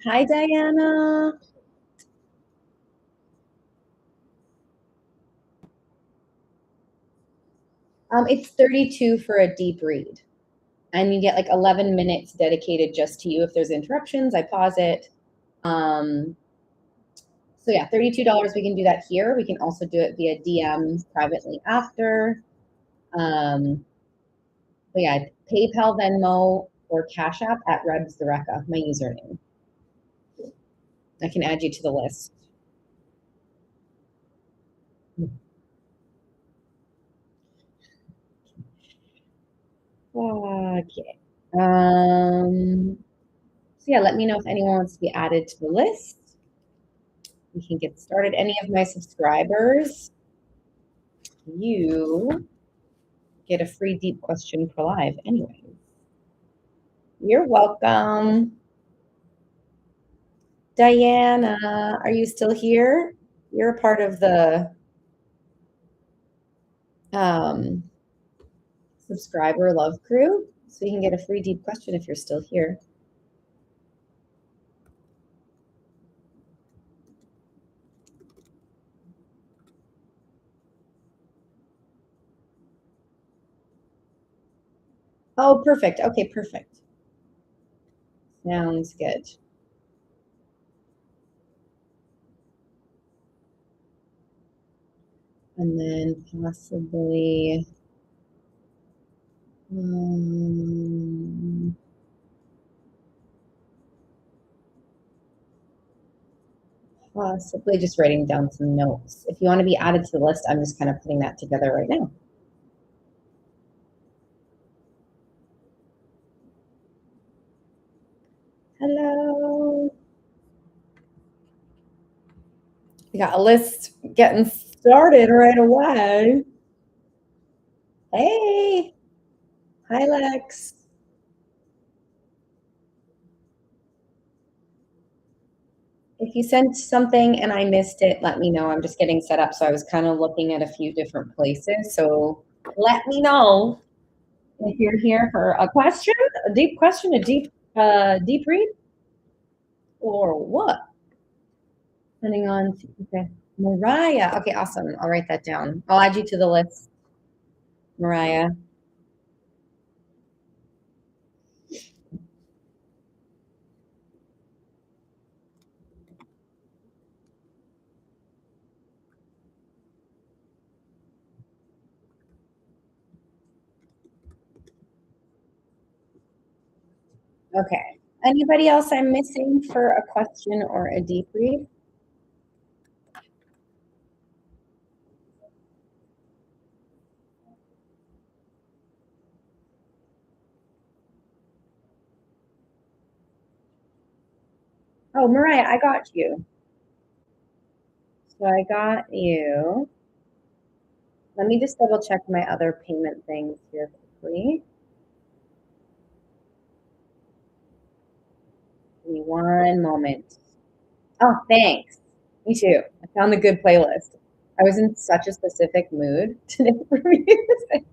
Hi, Diana. It's 32 for a deep read. And you get like 11 minutes dedicated just to you. If there's interruptions, I pause it. So yeah, $32. We can do that here. We can also do it via DM privately after. But yeah, PayPal, Venmo, or Cash App at Rebs Zareka, my username. I can add you to the list. Okay. So yeah, let me know if anyone wants to be added to the list. We can get started. Any of my subscribers, you get a free deep question for live anyway. You're welcome. Diana, are you still here? You're a part of the subscriber love crew, so you can get a free deep question if you're still here. Oh, perfect. Okay, perfect. Sounds good. And then possibly possibly just writing down some notes. If you want to be added to the list, I'm just kind of putting that together right now. Hello. We got a list getting started right away. Hey. Hi, Lex. If you sent something and I missed it, let me know. I'm just getting set up. So I was kind of looking at a few different places. So let me know if you're here for a question, a deep question, a deep read, or what? Depending on, okay. Mariah. Okay, awesome. I'll write that down. I'll add you to the list, Mariah. Okay. Anybody else I'm missing for a question or a deep read? Oh, Mariah, I got you. So I got you. Let me just double check my other payment things here quickly. Give me one moment. Oh, thanks. Me too. I found the good playlist. I was in such a specific mood today for music.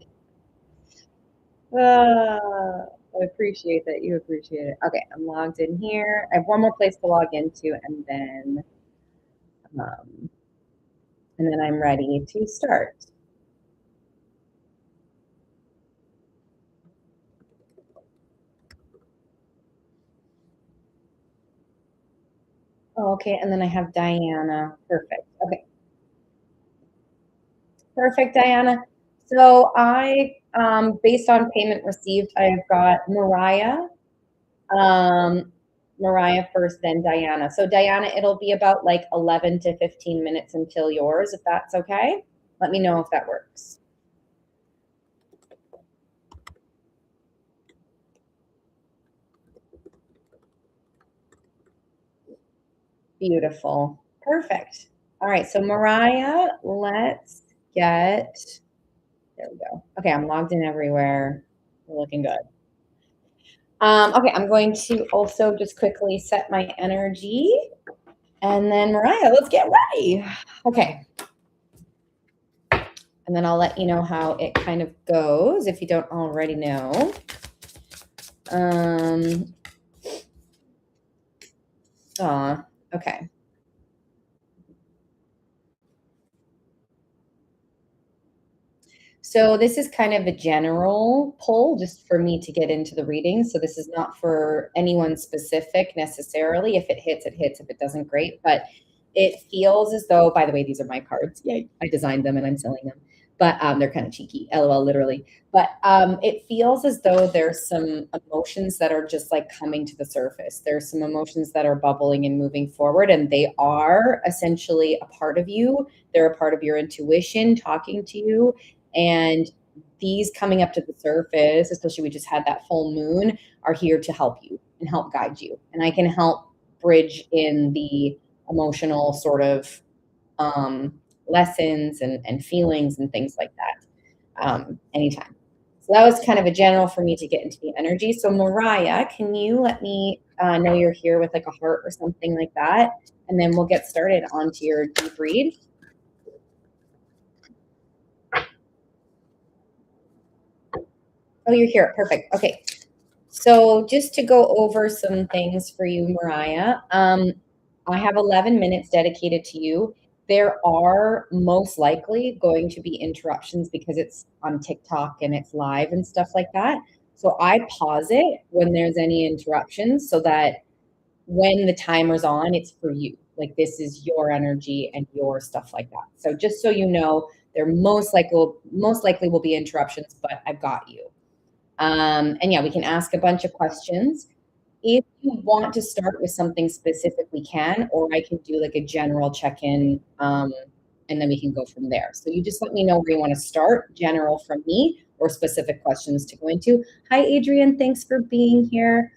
I appreciate that. You appreciate it. Okay, I'm logged in here. I have one more place to log into, um, and then I'm ready to start. Oh, okay, and then I have Diana. Perfect. Okay. Perfect, Diana. So based on payment received, I've got um, Mariah first, then Diana. So Diana, it'll be about like 11 to 15 minutes until yours, if that's okay. Let me know if that works. Beautiful. Perfect. All right. So Mariah, let's get, there we go. Okay. I'm logged in everywhere. We're looking good. Okay. I'm going to also just quickly set my energy. And then Mariah, let's get ready. Okay. And then I'll let you know how it kind of goes if you don't already know. Aw, okay. So this is kind of a general poll just for me to get into the reading. So this is not for anyone specific necessarily. If it hits, it hits. If it doesn't, great. But it feels as though, by the way, these are my cards. Yay. I designed them and I'm selling them. But they're kind of cheeky, LOL, literally. But it feels as though there's some emotions that are just like coming to the surface. There's some emotions that are bubbling and moving forward, and they are essentially a part of you. They're a part of your intuition talking to you, and these coming up to the surface, especially we just had that full moon, are here to help you and help guide you. And I can help bridge in the emotional sort of lessons and feelings and things like that anytime. So that was kind of a general for me to get into the energy. So Mariah, can you let me know you're here with like a heart or something like that? And then we'll get started onto your deep read. Oh, you're here. Perfect. Okay. So just to go over some things for you, Mariah, I have 11 minutes dedicated to you. There are most likely going to be interruptions because it's on TikTok and it's live and stuff like that. So I pause it when there's any interruptions so that when the timer's on, it's for you. Like this is your energy and your stuff like that. So just so you know, there most likely will be interruptions, but I've got you. And yeah, we can ask a bunch of questions. If you want to start with something specific, we can, or I can do like a general check-in, and then we can go from there. So you just let me know where you want to start, general from me, or specific questions to go into. Hi, Adrian. Thanks for being here.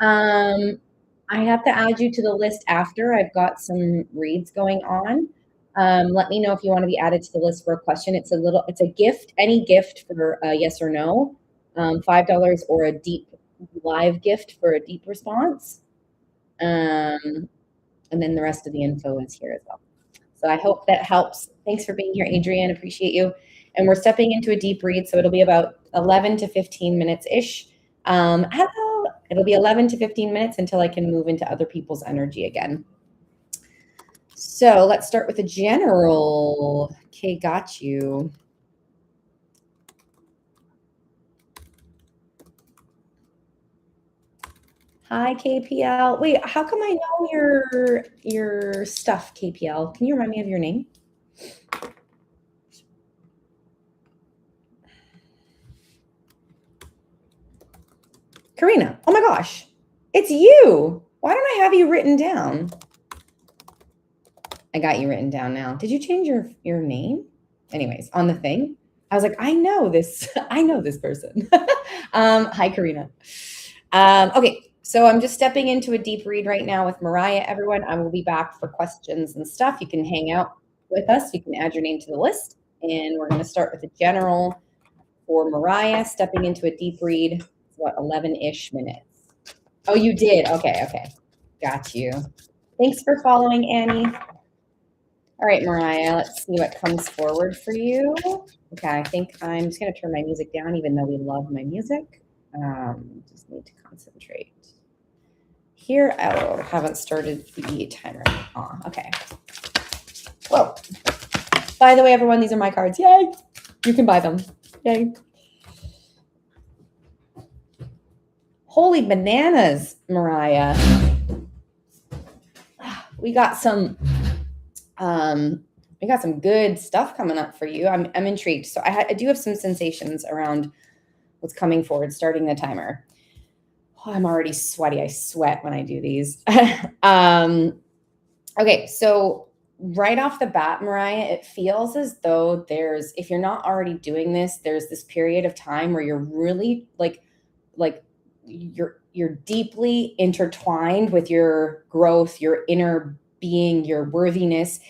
Um, I have to add you to the list after. I've got some reads going on. Let me know if you want to be added to the list for a question. It's a gift, any gift for yes or no, $5 or a deep live gift for a deep response. Um, and then the rest of the info is here as well. So I hope that helps. Thanks for being here, Adrienne. Appreciate you. And we're stepping into a deep read, so it'll be about 11 to 15 minutes ish. It'll be 11 to 15 minutes until I can move into other people's energy again. So let's start with a general. Okay, got you. Hi, KPL. Wait, how come I know your stuff, KPL? Can you remind me of your name? Karina. Oh my gosh. It's you. Why don't I have you written down? I got you written down now. Did you change your name? Anyways, on the thing. I was like, I know this. I know this person. Hi, Karina. Okay, so I'm just stepping into a deep read right now with Mariah, everyone. I will be back for questions and stuff. You can hang out with us. You can add your name to the list. And we're going to start with a general for Mariah, stepping into a deep read. It's what, 11-ish minutes. Oh, you did? Okay. Got you. Thanks for following, Annie. All right, Mariah, let's see what comes forward for you. Okay, I think I'm just going to turn my music down, even though we love my music. Just need to concentrate. Here, I haven't started the timer. Oh, okay. Whoa. By the way, everyone, these are my cards. Yay! You can buy them. Yay. Holy bananas, Mariah. We got some good stuff coming up for you. I'm intrigued. So I do have some sensations around what's coming forward, starting the timer. Oh, I'm already sweaty. I sweat when I do these. Okay, so right off the bat, Mariah, it feels as though if you're not already doing this, there's this period of time where you're really like you're deeply intertwined with your growth, your inner being, your worthiness.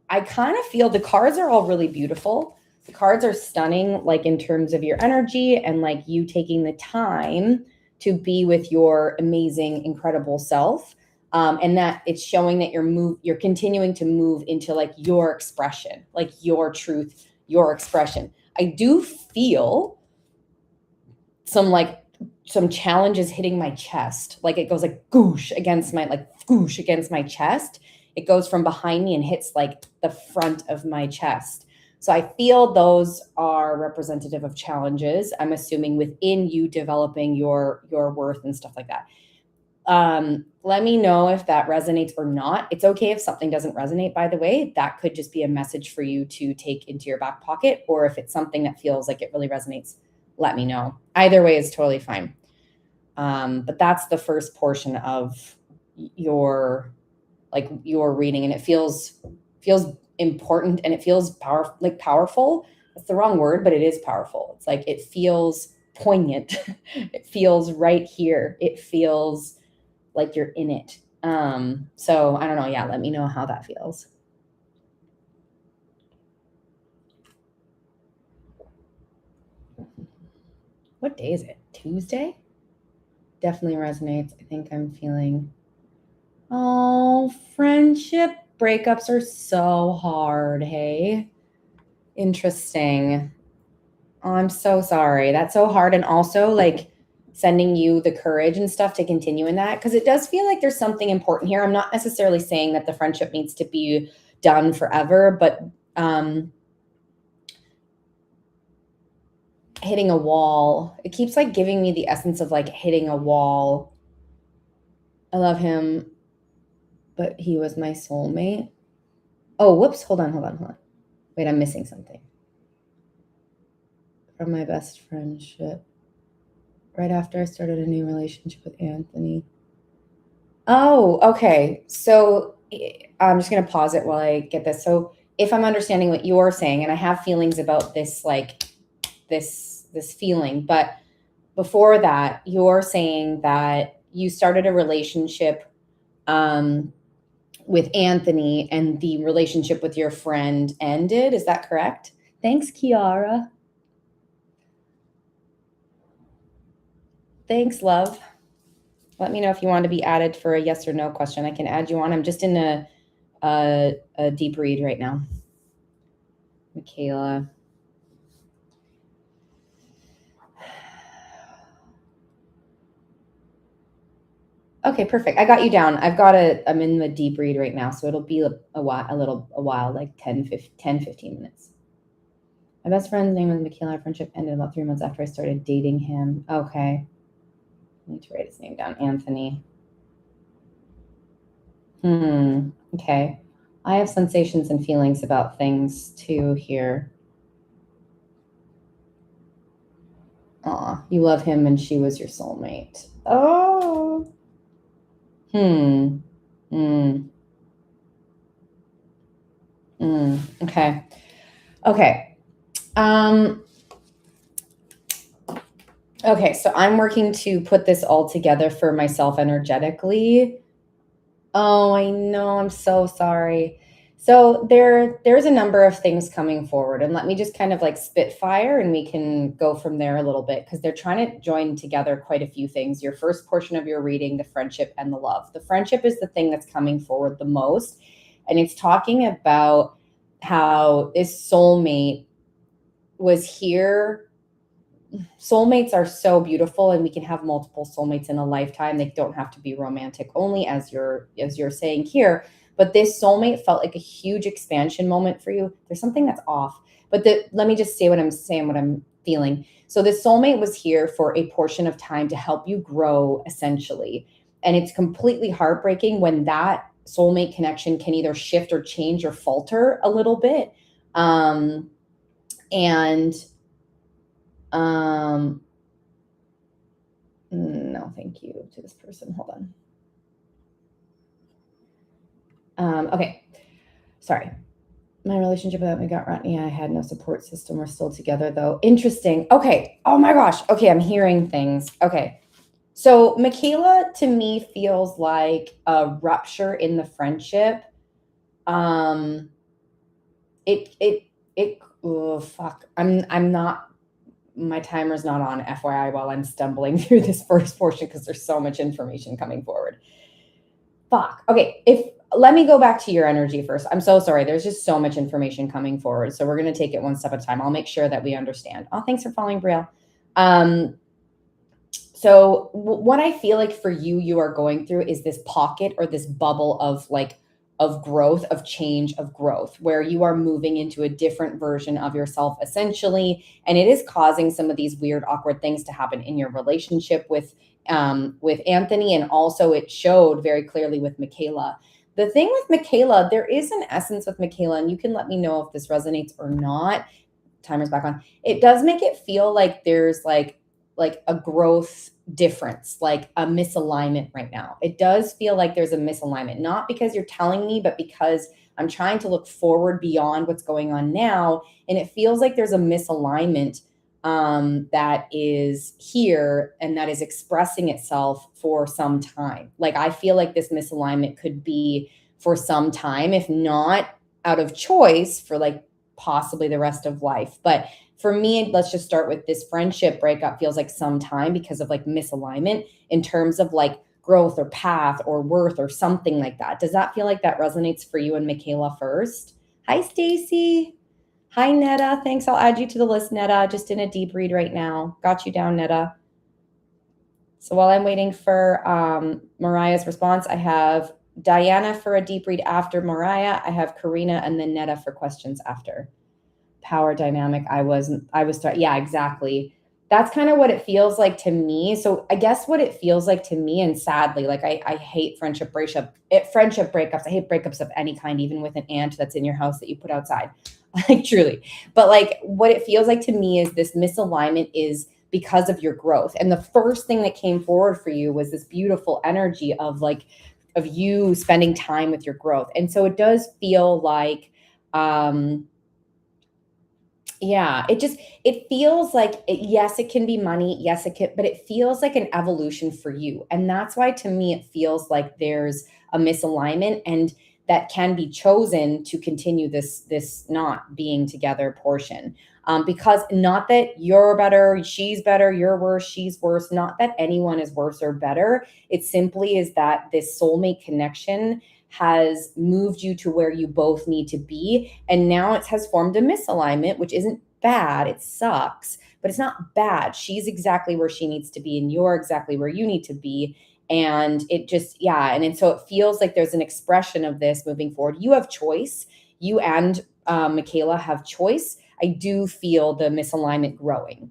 I kind of feel the cards are all really beautiful. The cards are stunning, like in terms of your energy and like you taking the time to be with your amazing, incredible self. And that it's showing that you're continuing to move into like your expression, like your truth, your expression. I do feel some like some challenges hitting my chest. Like it goes like goosh against my, like goosh against my chest. It goes from behind me and hits like the front of my chest. So I feel those are representative of challenges. I'm assuming within you developing your worth and stuff like that. Let me know if that resonates or not. It's okay if something doesn't resonate, by the way. That could just be a message for you to take into your back pocket, or if it's something that feels like it really resonates, let me know. Either way is totally fine. But that's the first portion of your reading, and it feels important, and it feels powerful. That's the wrong word, but it is powerful. It's like it feels poignant. It feels right here. It feels like you're in it. So I don't know. Yeah, let me know how that feels. What day is it? Tuesday? Definitely resonates. I think I'm feeling, oh, friendship breakups are so hard. Hey, interesting. Oh, I'm so sorry. That's so hard. And also, like, sending you the courage and stuff to continue in that, because it does feel like there's something important here. I'm not necessarily saying that the friendship needs to be done forever, but hitting a wall, it keeps like giving me the essence of like hitting a wall. I love him, but he was my soulmate. Oh, whoops. Hold on. Wait, I'm missing something. From my best friendship. Right after I started a new relationship with Anthony. Oh, okay. So I'm just going to pause it while I get this. So if I'm understanding what you're saying, and I have feelings about this, like this feeling, but before that, you're saying that you started a relationship with Anthony, and the relationship with your friend ended. Is that correct? Thanks, Kiara. Thanks, love. Let me know if you want to be added for a yes or no question. I can add you on. I'm just in a deep read right now. Michaela. Okay, perfect. I got you down. I'm in the deep read right now, so it'll be a while, like 10, 15 minutes. My best friend's name was Michaela. Our friendship ended about 3 months after I started dating him. Okay. I need to write his name down. Anthony. Okay. I have sensations and feelings about things too here. Aw, you love him and she was your soulmate. Oh. Okay. Okay. Okay, so I'm working to put this all together for myself energetically. Oh, I know. I'm so sorry. So there's a number of things coming forward, and let me just kind of like spitfire, and we can go from there a little bit, because they're trying to join together quite a few things. Your first portion of your reading, the friendship and the love. The friendship is the thing that's coming forward the most, and it's talking about how this soulmate was here. Soulmates are so beautiful, and we can have multiple soulmates in a lifetime. They don't have to be romantic only, as you're saying here. But this soulmate felt like a huge expansion moment for you. There's something that's off. But let me just say what I'm saying, what I'm feeling. So this soulmate was here for a portion of time to help you grow, essentially. And it's completely heartbreaking when that soulmate connection can either shift or change or falter a little bit. No, thank you to this person. Hold on. Okay. Sorry. My relationship with me got rotten. Yeah, I had no support system. We're still together though. Interesting. Okay. Oh my gosh. Okay. I'm hearing things. Okay. So Michaela to me feels like a rupture in the friendship. Oh, fuck. I'm not, my timer's not on, FYI, while I'm stumbling through this first portion, because there's so much information coming forward. Fuck. Okay. Let me go back to your energy first. I'm so sorry. There's just so much information coming forward. So we're going to take it one step at a time. I'll make sure that we understand. Oh, thanks for following, Brielle. So what I feel like for you, you are going through is this pocket or this bubble of like of growth, of change, of growth, where you are moving into a different version of yourself essentially, and it is causing some of these weird, awkward things to happen in your relationship with Anthony, and also it showed very clearly with Michaela. The thing with Michaela, there is an essence with Michaela, and you can let me know if this resonates or not. Timer's back on. It does make it feel like there's like a growth difference, like a misalignment right now. It does feel like there's a misalignment, not because you're telling me, but because I'm trying to look forward beyond what's going on now. And it feels like there's a misalignment that is here and that is expressing itself for some time. Like I feel like this misalignment could be for some time, if not out of choice, for like possibly the rest of life. But for me, let's just start with this friendship breakup feels like some time because of like misalignment in terms of like growth or path or worth or something like that. Does that feel like that resonates for you and Michaela first? Hi, Stacy. Hi, Netta. Thanks. I'll add you to the list, Netta. Just in a deep read right now. Got you down, Netta. So while I'm waiting for Mariah's response, I have Diana for a deep read after Mariah. I have Karina and then Netta for questions after. Power dynamic. Yeah, exactly. That's kind of what it feels like to me. So I guess what it feels like to me, and sadly, like I hate friendship breakups. I hate breakups of any kind, even with an ant that's in your house that you put outside. Like truly. But like what it feels like to me is this misalignment is because of your growth. And the first thing that came forward for you was this beautiful energy of like of you spending time with your growth. And so it does feel like yeah, it feels like yes, it can be money. Yes, it can, but it feels like an evolution for you. And that's why to me it feels like there's a misalignment and that can be chosen to continue this not being together portion. Because not that you're better, she's better, you're worse, she's worse, not that anyone is worse or better. It simply is that this soulmate connection has moved you to where you both need to be. And now it has formed a misalignment, which isn't bad. It sucks, but it's not bad. She's exactly where she needs to be, and you're exactly where you need to be. And it just, yeah. And so it feels like there's an expression of this moving forward. You have choice. You and Michaela have choice. I do feel the misalignment growing.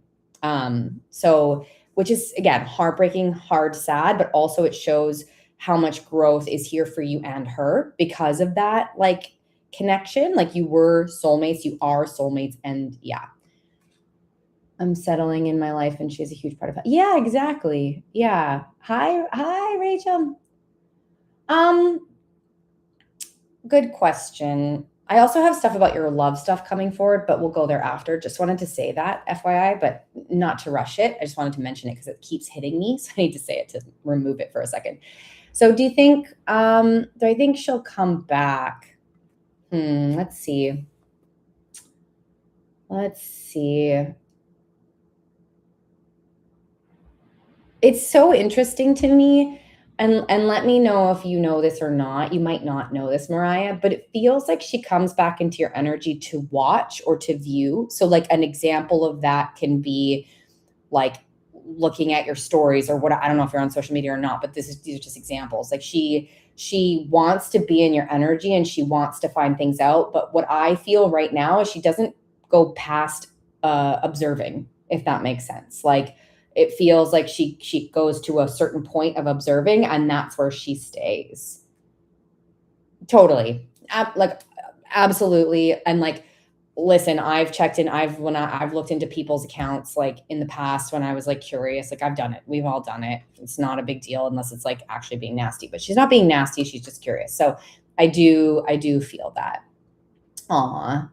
So, which is, again, heartbreaking, hard, sad, but also it shows how much growth is here for you and her because of that like connection. Like you were soulmates, you are soulmates, and yeah. I'm settling in my life and she's a huge part of it. Yeah, exactly. Yeah. Hi, Rachel. Good question. I also have stuff about your love stuff coming forward, but we'll go there after. Just wanted to say that, FYI, but not to rush it. I just wanted to mention it because it keeps hitting me. So I need to say it to remove it for a second. So do I think she'll come back? Let's see. It's so interesting to me. And let me know if you know this or not. You might not know this, Mariah, but it feels like she comes back into your energy to watch or to view. So like an example of that can be like looking at your stories or what. I don't know if you're on social media or not, but these are just examples. Like she wants to be in your energy and she wants to find things out. But what I feel right now is she doesn't go past observing, if that makes sense. Like it feels like she goes to a certain point of observing and that's where she stays. Totally. Absolutely. And like, listen, I've checked in. I've looked into people's accounts like in the past when I was like curious, like I've done it. We've all done it. It's not a big deal unless it's like actually being nasty, but she's not being nasty. She's just curious. So I do feel that. Aw.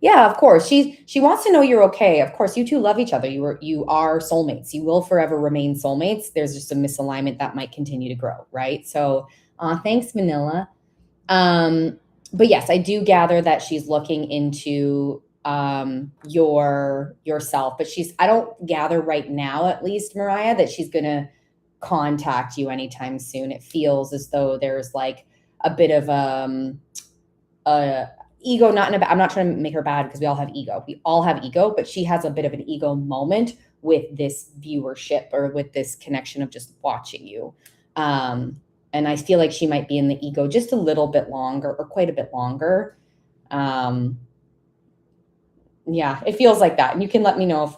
Yeah, of course. She wants to know you're okay. Of course, you two love each other. You are soulmates. You will forever remain soulmates. There's just a misalignment that might continue to grow, right? So thanks, Manila. But yes, I do gather that she's looking into yourself, but I don't gather right now, at least, Mariah, that she's gonna contact you anytime soon. It feels as though there's like a bit of ego, I'm not trying to make her bad because we all have ego. We all have ego, but she has a bit of an ego moment with this viewership or with this connection of just watching you. And I feel like she might be in the ego just a little bit longer, or quite a bit longer. Yeah, it feels like that. And you can let me know if,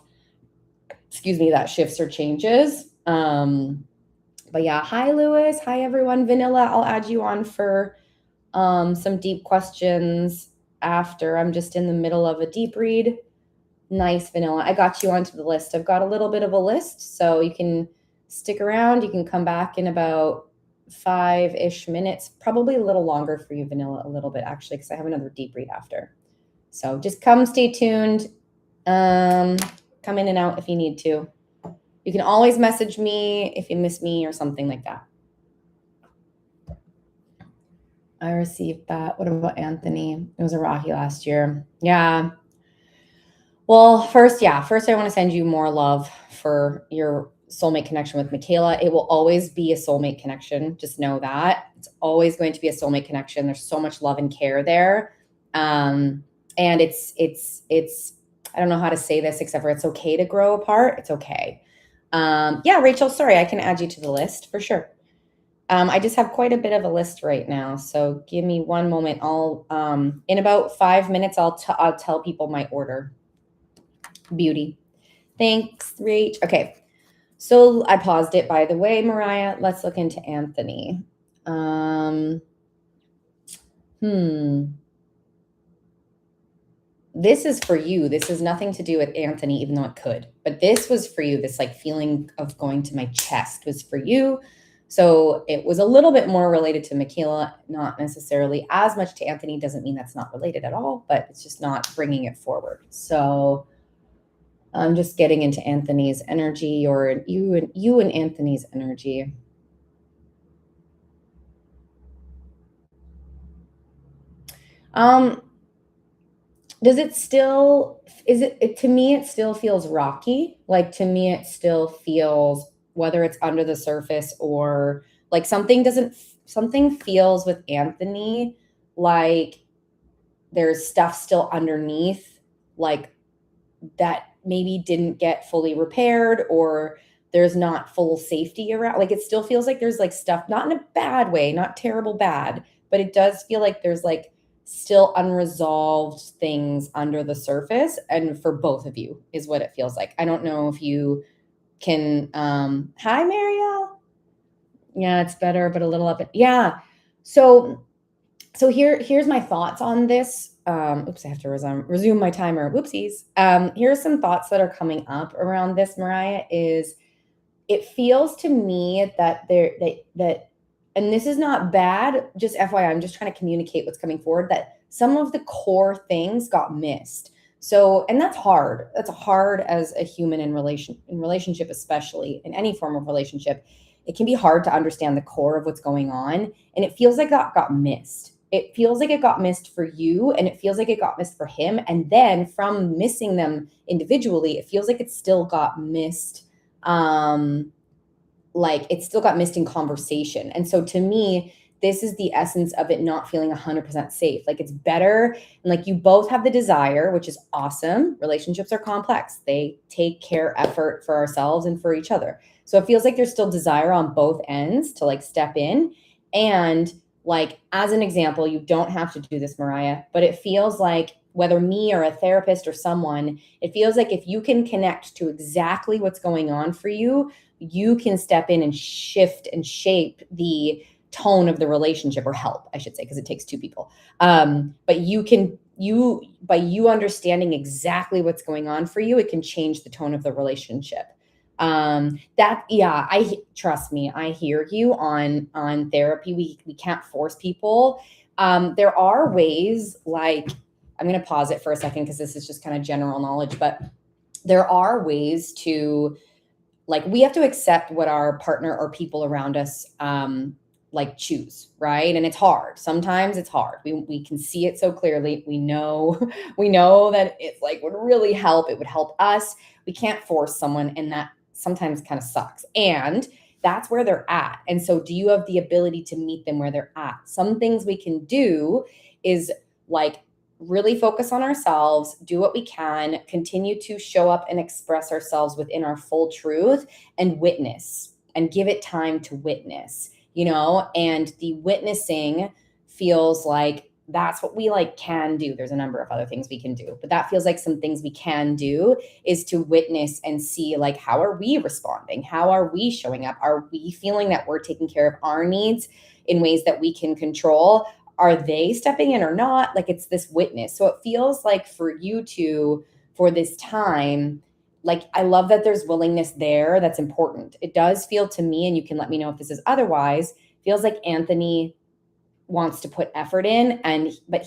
excuse me, that shifts or changes. But yeah, hi, Lewis. Hi, everyone. Vanilla, I'll add you on for some deep questions after. I'm just in the middle of a deep read. Nice, Vanilla. I got you onto the list. I've got a little bit of a list, so you can stick around. You can come back in about 5-ish minutes, probably a little longer for you, Vanilla, a little bit actually, because I have another deep read after. So just come, stay tuned. Come in and out if you need to. You can always message me if you miss me or something like that. I received that. What about Anthony? It was a rocky last year. Yeah. Well, first I want to send you more love for your soulmate connection with Michaela. It will always be a soulmate connection. Just know that. It's always going to be a soulmate connection. There's so much love and care there. And it's I don't know how to say this except for it's okay to grow apart. It's okay. Yeah, Rachel, sorry, I can add you to the list for sure. I just have quite a bit of a list right now. So give me one moment. I'll, in about 5 minutes, I'll tell people my order. Beauty. Thanks, Rach. Okay. So I paused it, by the way, Mariah. Let's look into Anthony. This is for you. This has nothing to do with Anthony, even though it could. But this was for you. This like feeling of going to my chest was for you. So it was a little bit more related to Michaela, not necessarily as much to Anthony. Doesn't mean that's not related at all, but it's just not bringing it forward. So I'm just getting into Anthony's energy, or you and Anthony's energy. Does it still, to me, it still feels rocky. Like to me, it still feels, whether it's under the surface or like something feels with Anthony, like there's stuff still underneath, like that maybe didn't get fully repaired, or there's not full safety around. Like it still feels like there's like stuff, not in a bad way, not terrible bad, but it does feel like there's like still unresolved things under the surface. And for both of you is what it feels like. I don't know if you can, hi, Marielle. Yeah, it's better, but a little up. Yeah. So here's my thoughts on this. Oops, I have to resume my timer. Whoopsies. Here's some thoughts that are coming up around this, Mariah, is it feels to me that and this is not bad, just FYI, I'm just trying to communicate what's coming forward, that some of the core things got missed. So, and that's hard. That's hard as a human in relationship, especially in any form of relationship. It can be hard to understand the core of what's going on. And it feels like that got missed. It feels like it got missed for you, and it feels like it got missed for him. And then from missing them individually, it feels like it still got missed. Like it still got missed in conversation. And so to me, this is the essence of it not feeling 100% safe. Like it's better. And like you both have the desire, which is awesome. Relationships are complex. They take care, effort for ourselves and for each other. So it feels like there's still desire on both ends to like step in. And like, as an example, you don't have to do this, Mariah, but it feels like whether me or a therapist or someone, it feels like if you can connect to exactly what's going on for you, you can step in and shift and shape the tone of the relationship, or help, I should say, because it takes two people. But by you understanding exactly what's going on for you, it can change the tone of the relationship. Trust me, I hear you on therapy. We can't force people. There are ways, like, I'm going to pause it for a second because this is just kind of general knowledge, but there are ways to, like, we have to accept what our partner or people around us like choose, right? And it's hard. Sometimes it's hard. We can see it so clearly. We know that it's like would really help. It would help us. We can't force someone, and that sometimes kind of sucks. And that's where they're at. And so do you have the ability to meet them where they're at? Some things we can do is like really focus on ourselves, do what we can, continue to show up and express ourselves within our full truth, and witness and give it time to witness, and the witnessing feels like that's what we like can do. There's a number of other things we can do, but that feels like some things we can do is to witness and see, like, how are we responding? How are we showing up? Are we feeling that we're taking care of our needs in ways that we can control? Are they stepping in or not? Like, it's this witness. So it feels like for you two, for this time, like, I love that there's willingness there. That's important. It does feel to me, and you can let me know if this is otherwise, feels like Anthony wants to put effort in, but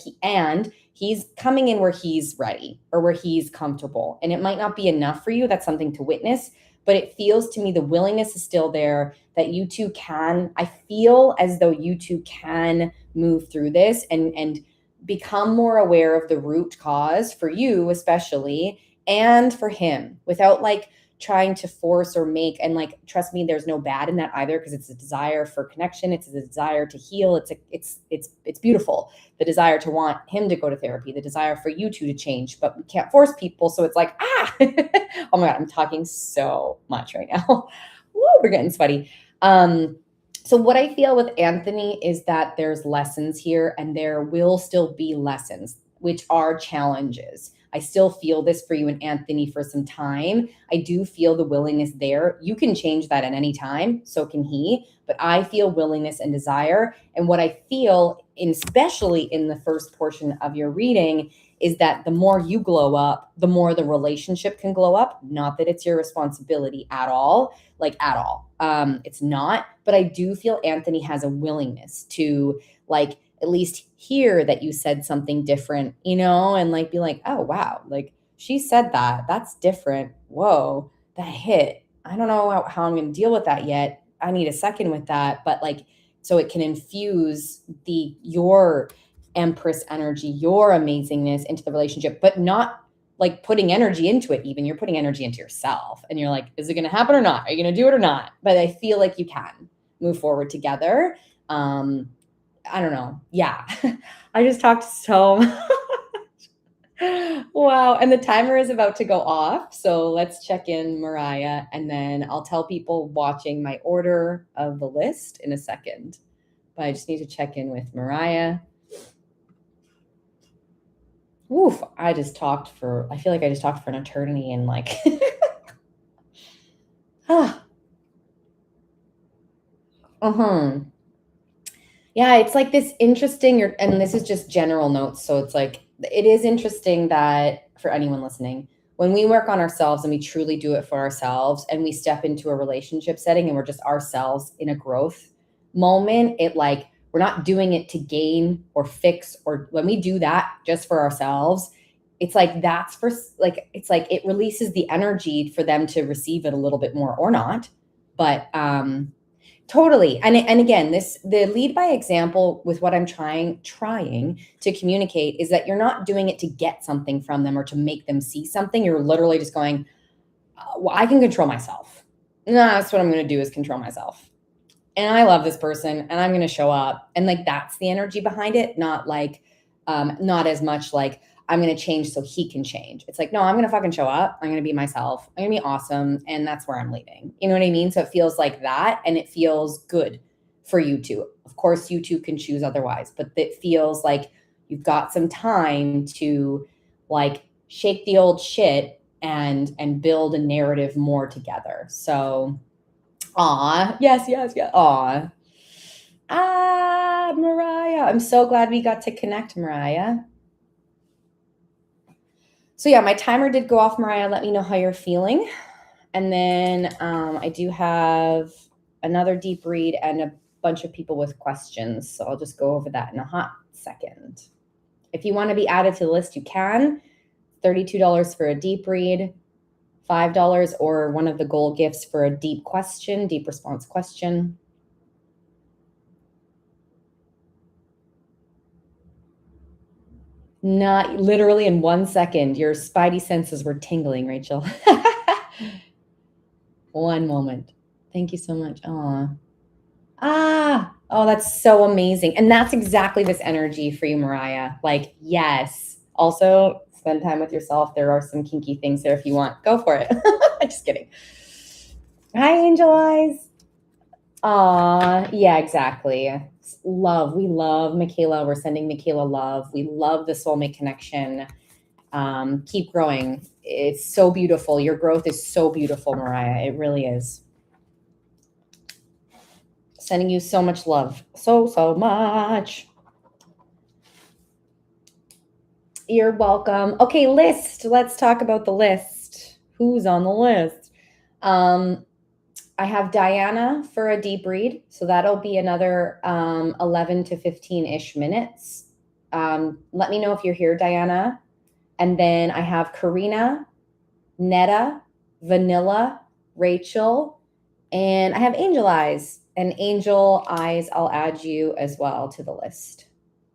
he's coming in where he's ready or where he's comfortable. And it might not be enough for you. That's something to witness, but it feels to me the willingness is still there, that you two can, I feel as though you two can move through this and become more aware of the root cause for you, especially, and for him, without like trying to force or make, and like, trust me, there's no bad in that either, because it's a desire for connection, it's a desire to heal, it's beautiful, the desire to want him to go to therapy, the desire for you two to change, but we can't force people. So it's like, oh my God, I'm talking so much right now. Woo, we're getting sweaty. So what I feel with Anthony is that there's lessons here, and there will still be lessons, which are challenges. I still feel this for you and Anthony for some time. I do feel the willingness there. You can change that at any time. So can he. But I feel willingness and desire. And what I feel, especially in the first portion of your reading, is that the more you glow up, the more the relationship can glow up. Not that it's your responsibility at all, like at all. It's not. But I do feel Anthony has a willingness to, like, at least hear that you said something different, and like be like, oh, wow, like she said that. That's different. Whoa, that hit. I don't know how I'm going to deal with that yet. I need a second with that. But like, so it can infuse your Empress energy, your amazingness into the relationship, but not like putting energy into it. Even you're putting energy into yourself, and you're like, is it going to happen or not? Are you going to do it or not? But I feel like you can move forward together. I don't know. Yeah. I just talked so much. Wow. And the timer is about to go off. So let's check in Mariah, and then I'll tell people watching my order of the list in a second. But I just need to check in with Mariah. Oof. I feel like I just talked for an eternity, and like, Yeah, it's like this interesting, and this is just general notes. So it's like, it is interesting that for anyone listening, when we work on ourselves and we truly do it for ourselves, and we step into a relationship setting and we're just ourselves in a growth moment, we're not doing it to gain or fix, or when we do that just for ourselves, it's like, it's like it releases the energy for them to receive it a little bit more or not. But, totally. And again, the lead by example with what I'm trying to communicate is that you're not doing it to get something from them or to make them see something. You're literally just going, well, I can control myself. No, that's what I'm going to do, is control myself. And I love this person, and I'm going to show up. And like, that's the energy behind it. Not like, not as much like, I'm going to change so he can change. It's like, no, I'm going to fucking show up. I'm going to be myself. I'm going to be awesome. And that's where I'm leaving. You know what I mean? So it feels like that, and it feels good for you two. Of course, you two can choose otherwise, but it feels like you've got some time to like shake the old shit and build a narrative more together. So, yes. Mariah, I'm so glad we got to connect, Mariah. So yeah, my timer did go off, Mariah. Let me know how you're feeling. And then I do have another deep read and a bunch of people with questions. So I'll just go over that in a hot second. If you want to be added to the list, you can. $32 for a deep read, $5 or one of the gold gifts for a deep response question. Not literally in 1 second. Your spidey senses were tingling, Rachel. One moment. Thank you so much. Oh, that's so amazing. And that's exactly this energy for you, Mariah. Like, yes. Also, spend time with yourself. There are some kinky things there if you want. Go for it. Just kidding. Hi, Angel Eyes. Yeah, exactly. Love. We love Michaela. We're sending Michaela love. We love the soulmate connection. Keep growing. It's so beautiful. Your growth is so beautiful, Mariah. It really is. Sending you so much love. So much. You're welcome. Okay, list. Let's talk about the list. Who's on the list? I have Diana for a deep read. So that'll be another 11 to 15-ish minutes. Let me know if you're here, Diana. And then I have Karina, Netta, Vanilla, Rachel, and I have Angel Eyes. And Angel Eyes, I'll add you as well to the list.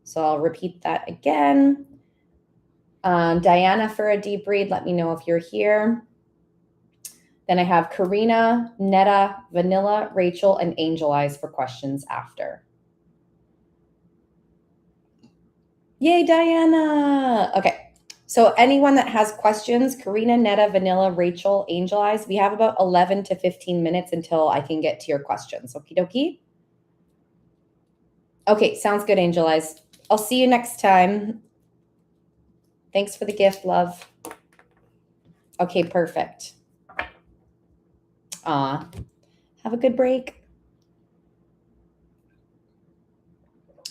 So I'll repeat that again. Diana for a deep read, let me know if you're here. Then I have Karina, Netta, Vanilla, Rachel, and Angel Eyes for questions after. Yay, Diana. Okay. So anyone that has questions, Karina, Netta, Vanilla, Rachel, Angel Eyes, we have about 11 to 15 minutes until I can get to your questions. Okie dokie. Okay, sounds good, Angel Eyes. I'll see you next time. Thanks for the gift, love. Okay, perfect. Have a good break.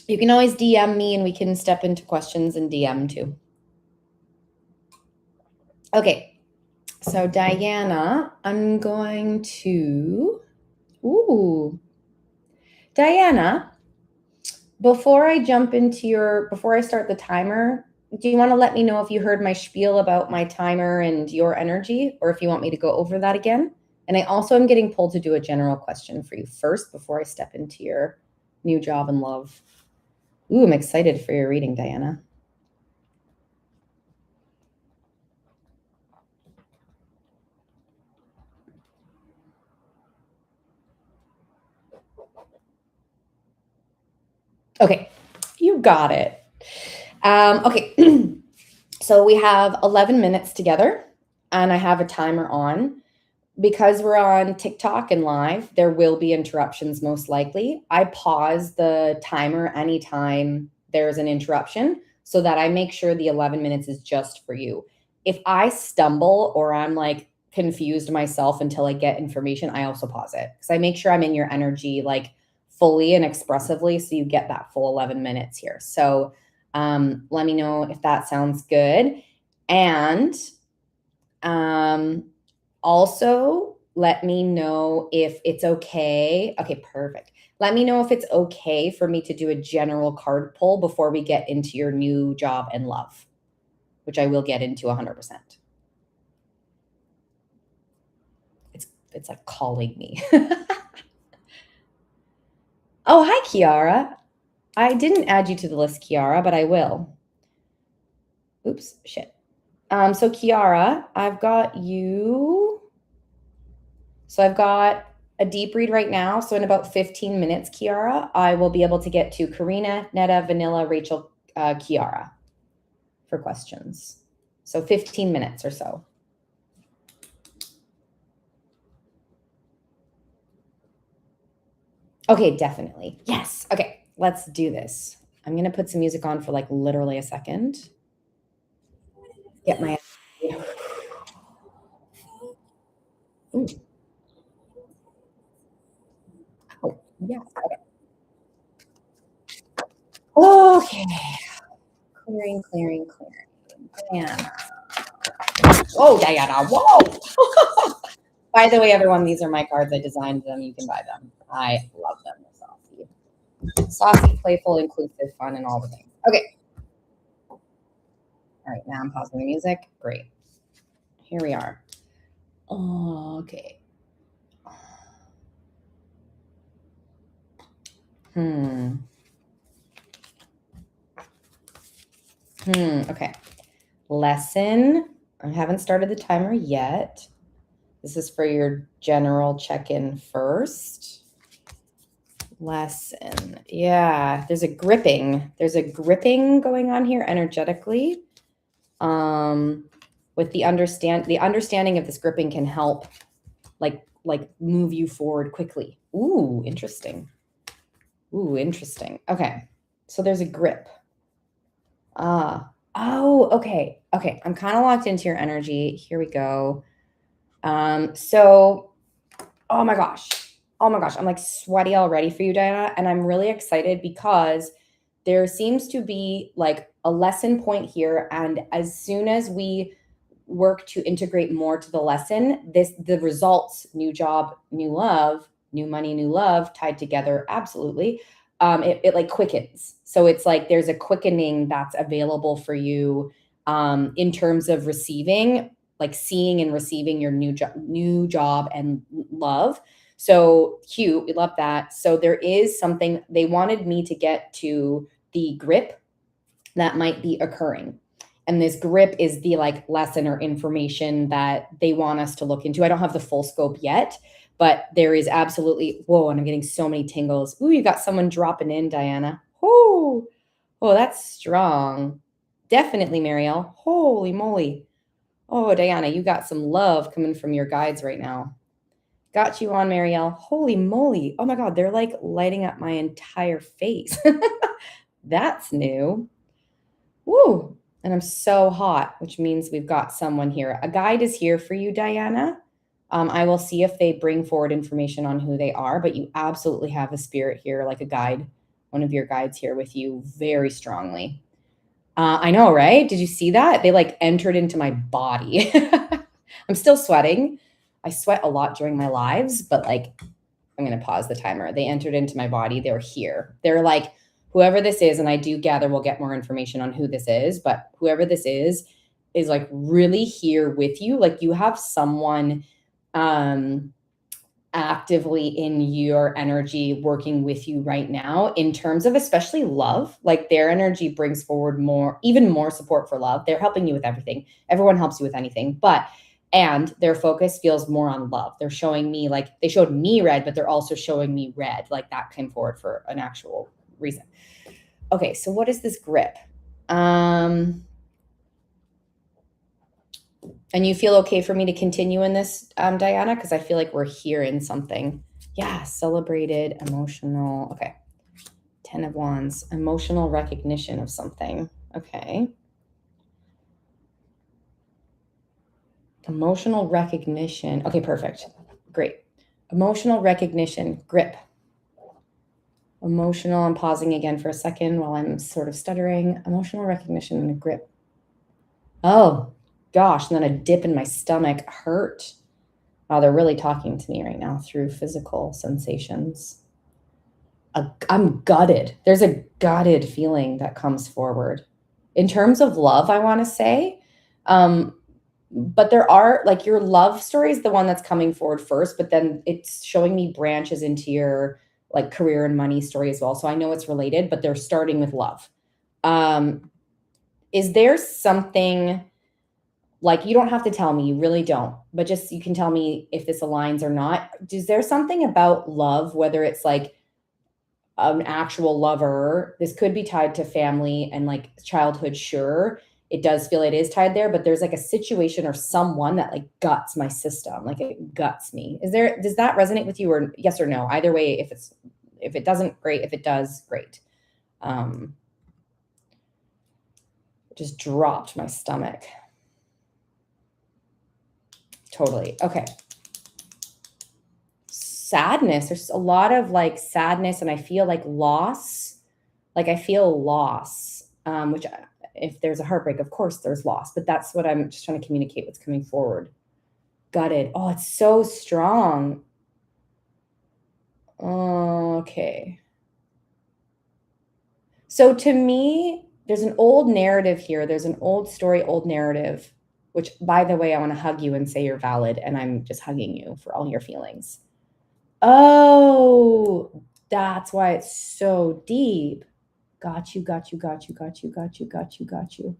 You can always DM me and we can step into questions and DM too. Okay, so Diana, I'm going to, Diana, before I start the timer, do you want to let me know if you heard my spiel about my timer and your energy, or if you want me to go over that again? And I also am getting pulled to do a general question for you first before I step into your new job and love. Ooh, I'm excited for your reading, Diana. Okay, you got it. Okay, so we have 11 minutes together, and I have a timer on. Because we're on TikTok and live, there will be interruptions most likely. I pause the timer anytime there's an interruption so that I make sure the 11 minutes is just for you. If I stumble or I'm like confused myself until I get information, I also pause it because I make sure I'm in your energy like fully and expressively so you get that full 11 minutes here. So let me know if that sounds good. And also, let me know if it's okay. Okay, perfect. Let me know if it's okay for me to do a general card pull before we get into your new job and love, which I will get into 100%. It's like calling me. Oh, hi, Kiara. I didn't add you to the list, Kiara, but I will. Oops, shit. So Kiara, I've got you. So I've got a deep read right now. So in about 15 minutes, Kiara, I will be able to get to Karina, Netta, Vanilla, Rachel, Kiara for questions. So 15 minutes or so. Okay, definitely. Yes. Okay, let's do this. I'm going to put some music on for like literally a second. Get my... Ooh. Oh, yeah. Okay. Clearing. Diana. Oh, Diana. Whoa. By the way, everyone, these are my cards. I designed them. You can buy them. I love them. Saucy, playful, inclusive, fun, and all the things. Okay. All right, now I'm pausing the music. Great. Here we are. Okay. Okay. Lesson. I haven't started the timer yet. This is for your general check-in first. Lesson. Yeah, there's a gripping. There's a gripping going on here energetically. With the understanding of this gripping can help like move you forward quickly. Ooh, interesting. Ooh, interesting. Okay. So there's a grip. Oh, okay. Okay. I'm kind of locked into your energy. Here we go. So, oh my gosh. Oh my gosh. I'm like sweaty already for you, Diana. And I'm really excited because there seems to be like a lesson point here. And as soon as we work to integrate more to the lesson, the results, new job, new love, new money, new love, tied together, absolutely. It like quickens. So it's like there's a quickening that's available for you in terms of receiving, like seeing and receiving your new job and love. So cute. We love that. So there is something they wanted me to get to the grip that might be occurring. And this grip is the like lesson or information that they want us to look into. I don't have the full scope yet, but there is absolutely, whoa, and I'm getting so many tingles. Ooh, you got someone dropping in, Diana. Ooh, oh, that's strong. Definitely, Marielle. Holy moly. Oh, Diana, you got some love coming from your guides right now. Got you on, Marielle. Holy moly. Oh my God, they're like lighting up my entire face. That's new. Woo. And I'm so hot, which means we've got someone here. A guide is here for you, Diana. I will see if they bring forward information on who they are, but you absolutely have a spirit here, like a guide, one of your guides here with you very strongly. I know, right? Did you see that? They like entered into my body. I'm still sweating. I sweat a lot during my lives, but like, I'm going to pause the timer. They entered into my body. They're here. They're like, whoever this is, and I do gather we'll get more information on who this is, but whoever this is like really here with you. Like you have someone actively in your energy working with you right now in terms of especially love. Like their energy brings forward even more support for love. They're helping you with everything. Everyone helps you with anything, and their focus feels more on love. They're showing me, like they showed me red, but they're also showing me red. Like that came forward for an actual reason. Okay, so what is this grip? And you feel okay for me to continue in this, Diana? Because I feel like we're hearing something. Yeah, celebrated, emotional. Okay. 10 of Wands, emotional recognition of something. Okay. Emotional recognition. Okay, perfect. Great. Emotional recognition, grip. Emotional, I'm pausing again for a second while I'm sort of stuttering. Emotional recognition and a grip. Oh, gosh. And then a dip in my stomach hurt. Wow, they're really talking to me right now through physical sensations. I'm gutted. There's a gutted feeling that comes forward. In terms of love, I want to say, but there are like your love story is the one that's coming forward first, but then it's showing me branches into your like career and money story as well. So I know it's related, but they're starting with love. Is there something, like, you don't have to tell me, you really don't, but just you can tell me if this aligns or not. Is there something about love, whether it's like an actual lover, this could be tied to family and like childhood, sure, it does feel it is tied there, but there's like a situation or someone that like guts my system, like it guts me. Does that resonate with you, or yes or no? Either way, if it doesn't, great. If it does, great. Just dropped my stomach. Totally. Okay. Sadness. There's a lot of like sadness, and I feel like loss. Like I feel loss, which if there's a heartbreak, of course there's loss, but that's what I'm just trying to communicate what's coming forward. Gutted. Oh, it's so strong. Okay. So to me, there's an old narrative here. There's an old story, old narrative, which, by the way, I want to hug you and say you're valid. And I'm just hugging you for all your feelings. Oh, that's why it's so deep. Got you, got you, got you, got you, got you, got you, got you.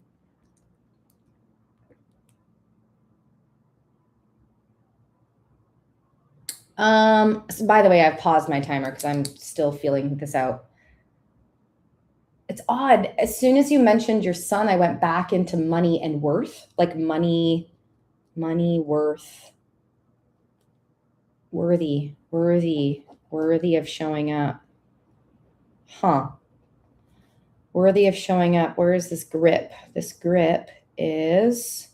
So by the way, I've paused my timer because I'm still feeling this out. It's odd. As soon as you mentioned your son, I went back into money and worth, like money, worth, worthy of showing up. Huh. Worthy of showing up. Where is this grip? This grip is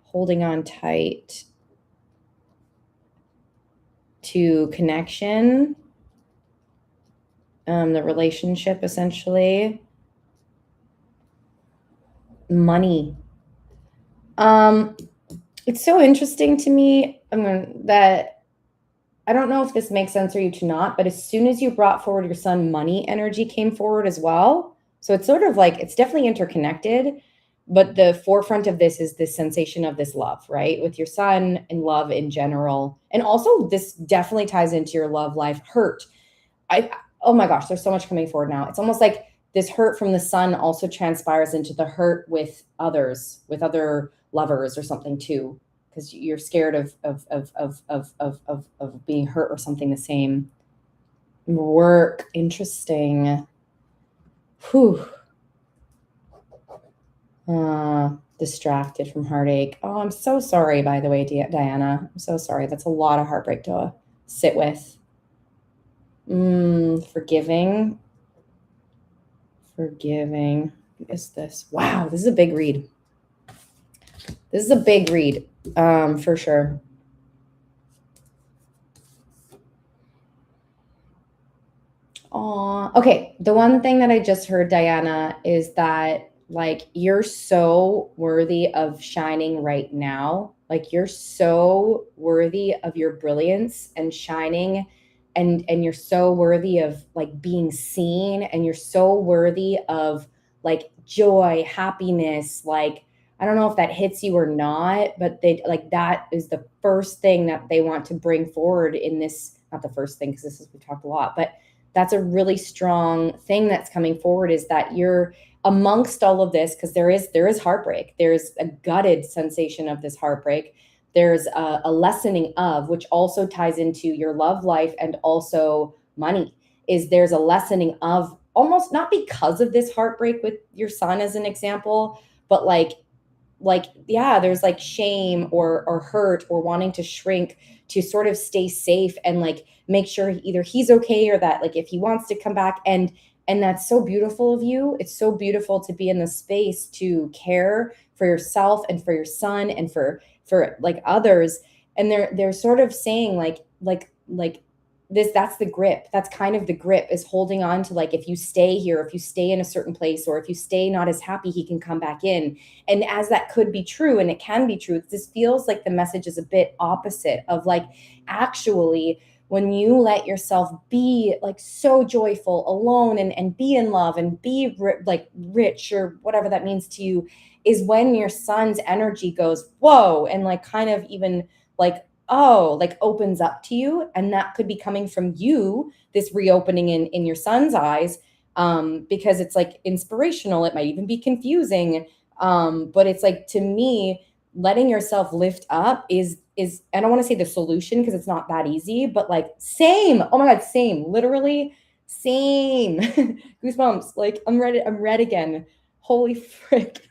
holding on tight to connection, the relationship, essentially. Money. It's so interesting to me that I don't know if this makes sense for you to not, but as soon as you brought forward your son, money energy came forward as well. So it's sort of like, it's definitely interconnected, but the forefront of this is this sensation of this love, right? With your son and love in general. And also this definitely ties into your love life. Hurt. Oh my gosh, there's so much coming forward now. It's almost like this hurt from the son also transpires into the hurt with others, with other lovers or something too, because you're scared of being hurt or something the same. Work. Interesting. Whew. Distracted from heartache. Oh, I'm so sorry, by the way, Diana. I'm so sorry. That's a lot of heartbreak to sit with. Forgiving. What is this? Wow, this is a big read. This is a big read, for sure. Okay. The one thing that I just heard, Diana, is that like you're so worthy of shining right now. Like you're so worthy of your brilliance and shining, and you're so worthy of like being seen, and you're so worthy of like joy, happiness. Like I don't know if that hits you or not, but they like that is the first thing that they want to bring forward in this. Not the first thing, because this is we've talked a lot, but that's a really strong thing that's coming forward, is that you're amongst all of this, because there is heartbreak. There's a gutted sensation of this heartbreak. There's a lessening of, which also ties into your love life and also money, is there's a lessening of, almost not because of this heartbreak with your son as an example, but yeah, there's like shame or hurt or wanting to shrink to sort of stay safe and like make sure either he's okay, or that like if he wants to come back, and that's so beautiful of you. It's so beautiful to be in the space to care for yourself and for your son and for like others. And they're sort of saying like this, that's the grip. That's kind of the grip, is holding on to like, if you stay here, if you stay in a certain place, or if you stay not as happy, he can come back in. And as that could be true, and it can be true, this feels like the message is a bit opposite of like, actually, when you let yourself be like so joyful alone and be in love and be like rich or whatever that means to you, is when your son's energy goes, whoa, and like kind of even like, oh, like opens up to you. And that could be coming from you, this reopening in your son's eyes, because it's like inspirational. It might even be confusing. But it's like, to me, letting yourself lift up is I don't want to say the solution, because it's not that easy, but like same. Oh my God, same, literally same. Goosebumps. Like I'm red again. Holy frick.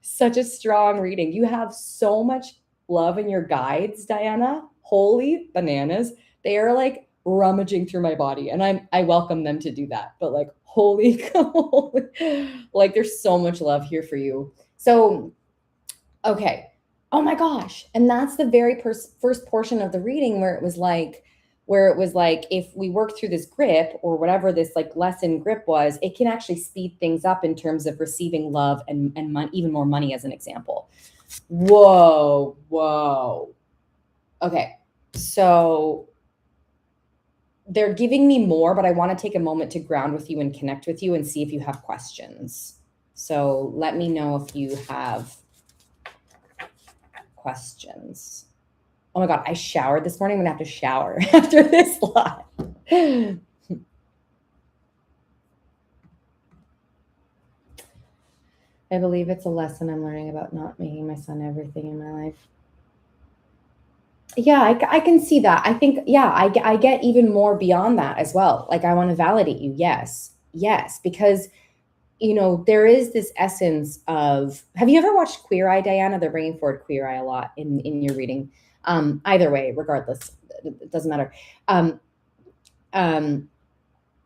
Such a strong reading. You have so much love in your guides, Diana. Holy bananas. They are like rummaging through my body, and I welcome them to do that. But like, holy, like there's so much love here for you. So, okay. Oh my gosh. And that's the very first portion of the reading where it was like, if we work through this grip or whatever this like lesson grip was, it can actually speed things up in terms of receiving love and even more money, as an example. Whoa. Okay. So they're giving me more, but I want to take a moment to ground with you and connect with you and see if you have questions. So let me know if you have questions. Oh my God, I showered this morning. I'm gonna have to shower after this live. I believe it's a lesson I'm learning about not making my son everything in my life. Yeah, I can see that. I think, yeah, I get even more beyond that as well. Like, I want to validate you. Yes, because there is this essence of, have you ever watched Queer Eye, Diana? They're bringing forward Queer Eye a lot in your reading. Either way, regardless, it doesn't matter. Um, um,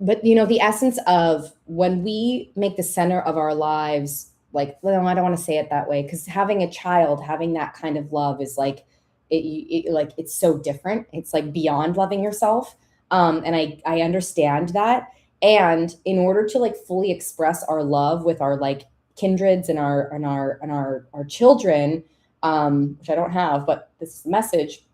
but the essence of when we make the center of our lives, like, well, I don't want to say it that way, because having a child, having that kind of love is like, like, it's so different. It's like beyond loving yourself. And I understand that. And in order to like fully express our love with our like kindreds and our children, which I don't have, but this is the message,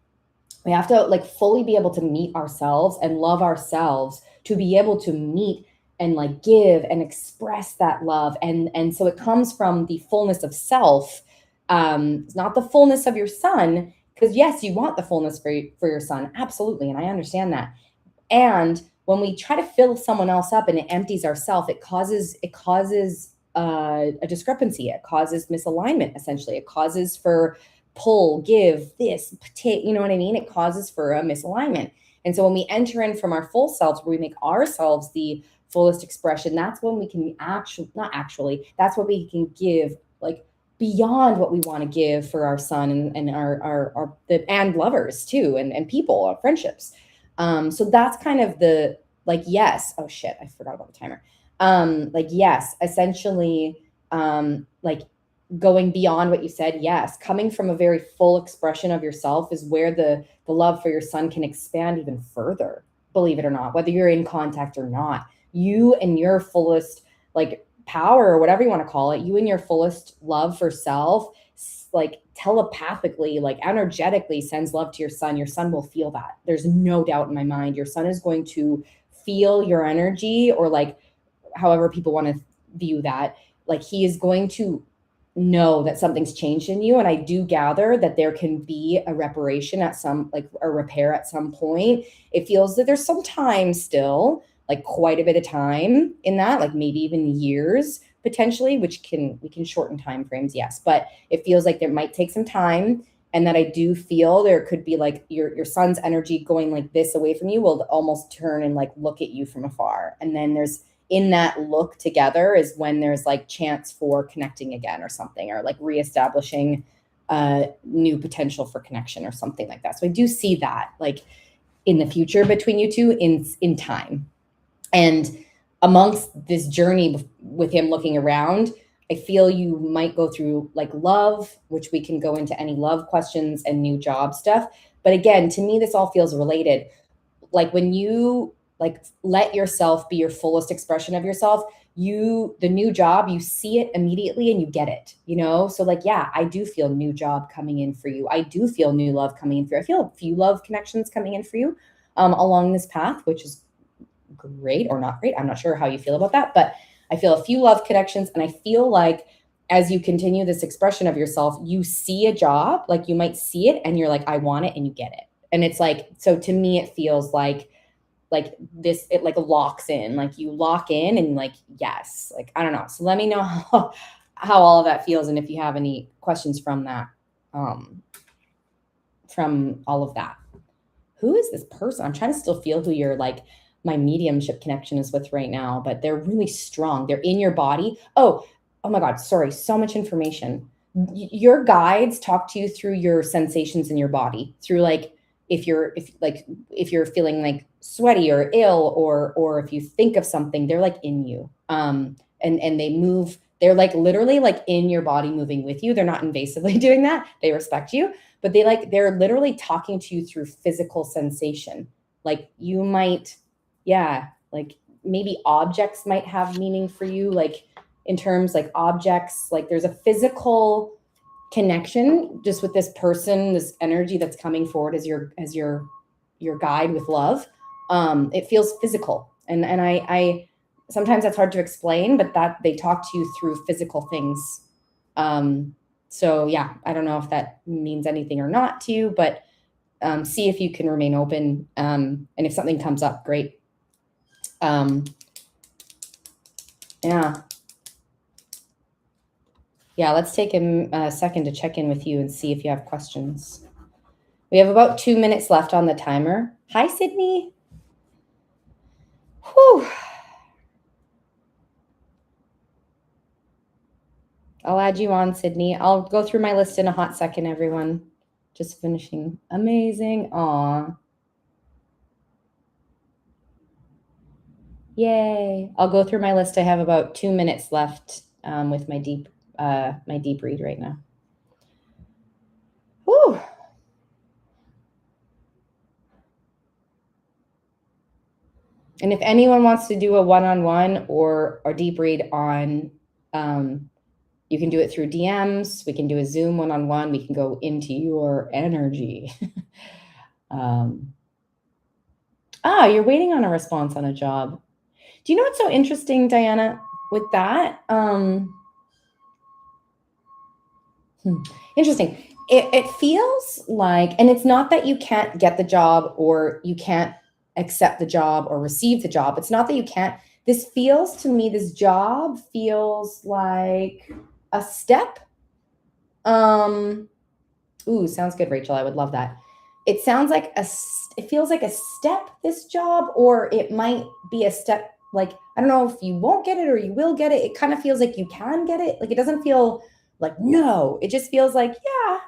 we have to like fully be able to meet ourselves and love ourselves to be able to meet and like give and express that love. And so it comes from the fullness of self. It's not the fullness of your son, because yes, you want the fullness for your son, absolutely, and I understand that. And when we try to fill someone else up and it empties ourself, it causes a discrepancy. It causes misalignment. Essentially, it causes for pull, give, this, take. You know what I mean? It causes for a misalignment. And so when we enter in from our full selves, where we make ourselves the fullest expression, that's when we can that's what we can give, like, beyond what we want to give for our son and and lovers too, and people, our friendships. So that's kind of the, like, yes. Oh shit, I forgot about the timer. Like, yes, essentially, like, going beyond what you said, yes, coming from a very full expression of yourself is where the love for your son can expand even further. Believe it or not, whether you're in contact or not, you and your fullest, like, power, or whatever you want to call it, you and your fullest love for self, like, telepathically, like, energetically sends love to your son. Your son will feel that. There's no doubt in my mind. Your son is going to feel your energy, or like, however people want to view that. Like, he is going to know that something's changed in you. And I do gather that there can be a reparation at some, like, a repair at some point. It feels that there's some time still, like quite a bit of time in that, like maybe even years potentially, which we can shorten time frames, yes, but it feels like there might take some time. And that I do feel there could be like your son's energy going like this away from you will almost turn and like look at you from afar. And then there's, in that look together is when there's like chance for connecting again or something, or like reestablishing new potential for connection or something like that. So I do see that, like, in the future between you two in time. And amongst this journey with him looking around, I feel you might go through like love, which we can go into any love questions and new job stuff. But again, to me, this all feels related. Like, when you like let yourself be your fullest expression of yourself, the new job, you see it immediately and you get it, so like, yeah, I do feel new job coming in for you. I do feel new love coming in for you. I feel a few love connections coming in for you along this path, which is great or not great. I'm not sure how you feel about that, but I feel a few love connections. And I feel like as you continue this expression of yourself, you see a job, like you might see it and you're like, I want it, and you get it. And it's like, so to me, it feels like this, it like locks in, like you lock in and like, yes, like, I don't know. So let me know how all of that feels. And if you have any questions from that, from all of that. Who is this person? I'm trying to still feel who you're like, my mediumship connection is with right now, but they're really strong. They're in your body. Oh my God. Sorry. So much information. Your guides talk to you through your sensations in your body, through like, if you're feeling like sweaty or ill, or if you think of something, they're like in you. And they move, they're like literally like in your body, moving with you. They're not invasively doing that. They respect you, but they're literally talking to you through physical sensation. Like, you might, yeah, like maybe objects might have meaning for you, like in terms like objects, like there's a physical connection just with this person, this energy that's coming forward as your guide with love. It feels physical, and I sometimes that's hard to explain, but that they talk to you through physical things. So yeah, I don't know if that means anything or not to you, but see if you can remain open, and if something comes up, great. Yeah. Yeah, let's take a second to check in with you and see if you have questions. We have about 2 minutes left on the timer. Hi, Sydney. Whew. I'll add you on, Sydney. I'll go through my list in a hot second, everyone. Just finishing. Amazing. Aw. Yay. I'll go through my list. I have about 2 minutes left with my deep read right now. Whew. And if anyone wants to do a one-on-one or deep read on, you can do it through DMs. We can do a Zoom one-on-one. We can go into your energy. You're waiting on a response on a job. Do you know what's so interesting, Diana, with that? Interesting. It feels like, and it's not that you can't get the job or you can't accept the job or receive the job. It's not that you can't. This feels to me, this job feels like a step. Ooh, sounds good, Rachel. I would love that. It sounds like it feels like a step, this job, or it might be a step. Like, I don't know if you won't get it or you will get it. It kind of feels like you can get it. Like, it doesn't feel like, no, it just feels like, yeah.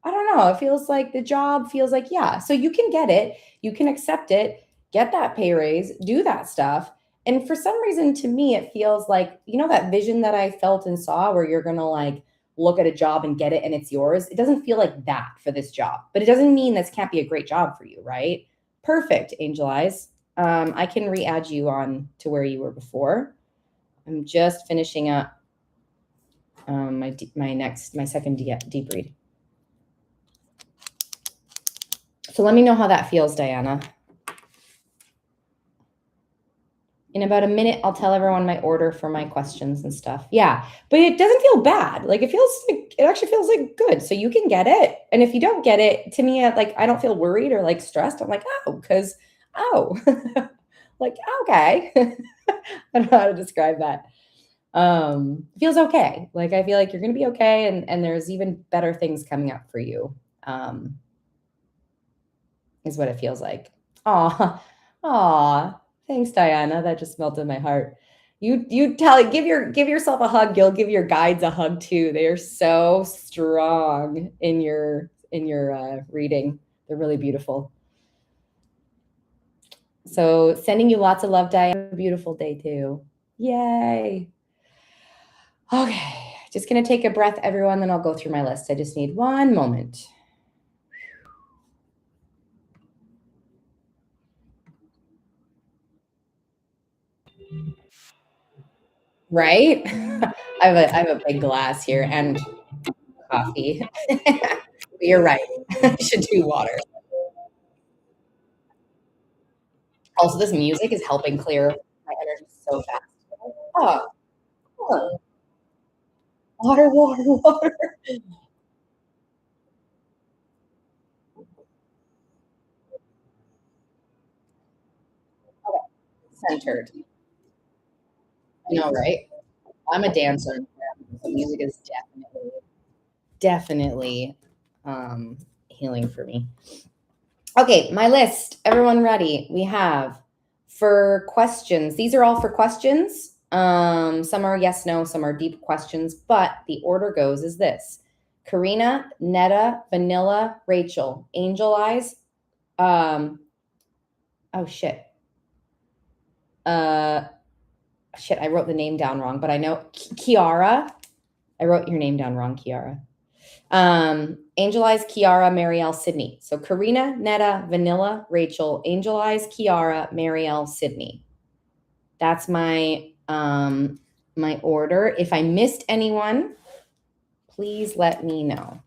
I don't know. It feels like the job feels like, yeah. So you can get it, you can accept it, get that pay raise, do that stuff. And for some reason, to me, it feels like, you know, that vision that I felt and saw where you're going to like look at a job and get it and it's yours. It doesn't feel like that for this job, but it doesn't mean this can't be a great job for you, right? Perfect, Angel Eyes. I can re-add you on to where you were before. I'm just finishing up my second deep read. So let me know how that feels, Diana. In about a minute, I'll tell everyone my order for my questions and stuff. Yeah, but it doesn't feel bad. Like it actually feels like good. So you can get it. And if you don't get it, to me, like I don't feel worried or like stressed. I'm like, like, okay. I don't know how to describe that. Feels okay. Like I feel like you're gonna be okay, and there's even better things coming up for you. Is what it feels like. Aw. Thanks, Diana. That just melted my heart. You give yourself a hug. You'll give your guides a hug too. They are so strong in your reading. They're really beautiful. So sending you lots of love, Diana. Beautiful day too. Yay. Okay, just gonna take a breath, everyone, then I'll go through my list. I just need one moment. Right? I have a big glass here and coffee. You're right. I should do water. Also, this music is helping clear my energy so fast. Oh, oh. Water, water, water. Okay, centered. I know, right? I'm a dancer. So music is definitely healing for me. Okay, my list. Everyone ready? We have for questions. These are all for questions. Some are yes, no, some are deep questions, but the order goes is this: Karina, Netta, Vanilla, Rachel, Angel Eyes. Oh shit. Shit, I wrote the name down wrong, but I know Kiara. I wrote your name down wrong, Kiara. Angel Eyes, Kiara, Marielle, Sydney. So Karina, Netta, Vanilla, Rachel, Angel Eyes, Kiara, Marielle, Sydney. That's my my order. If I missed anyone, please let me know.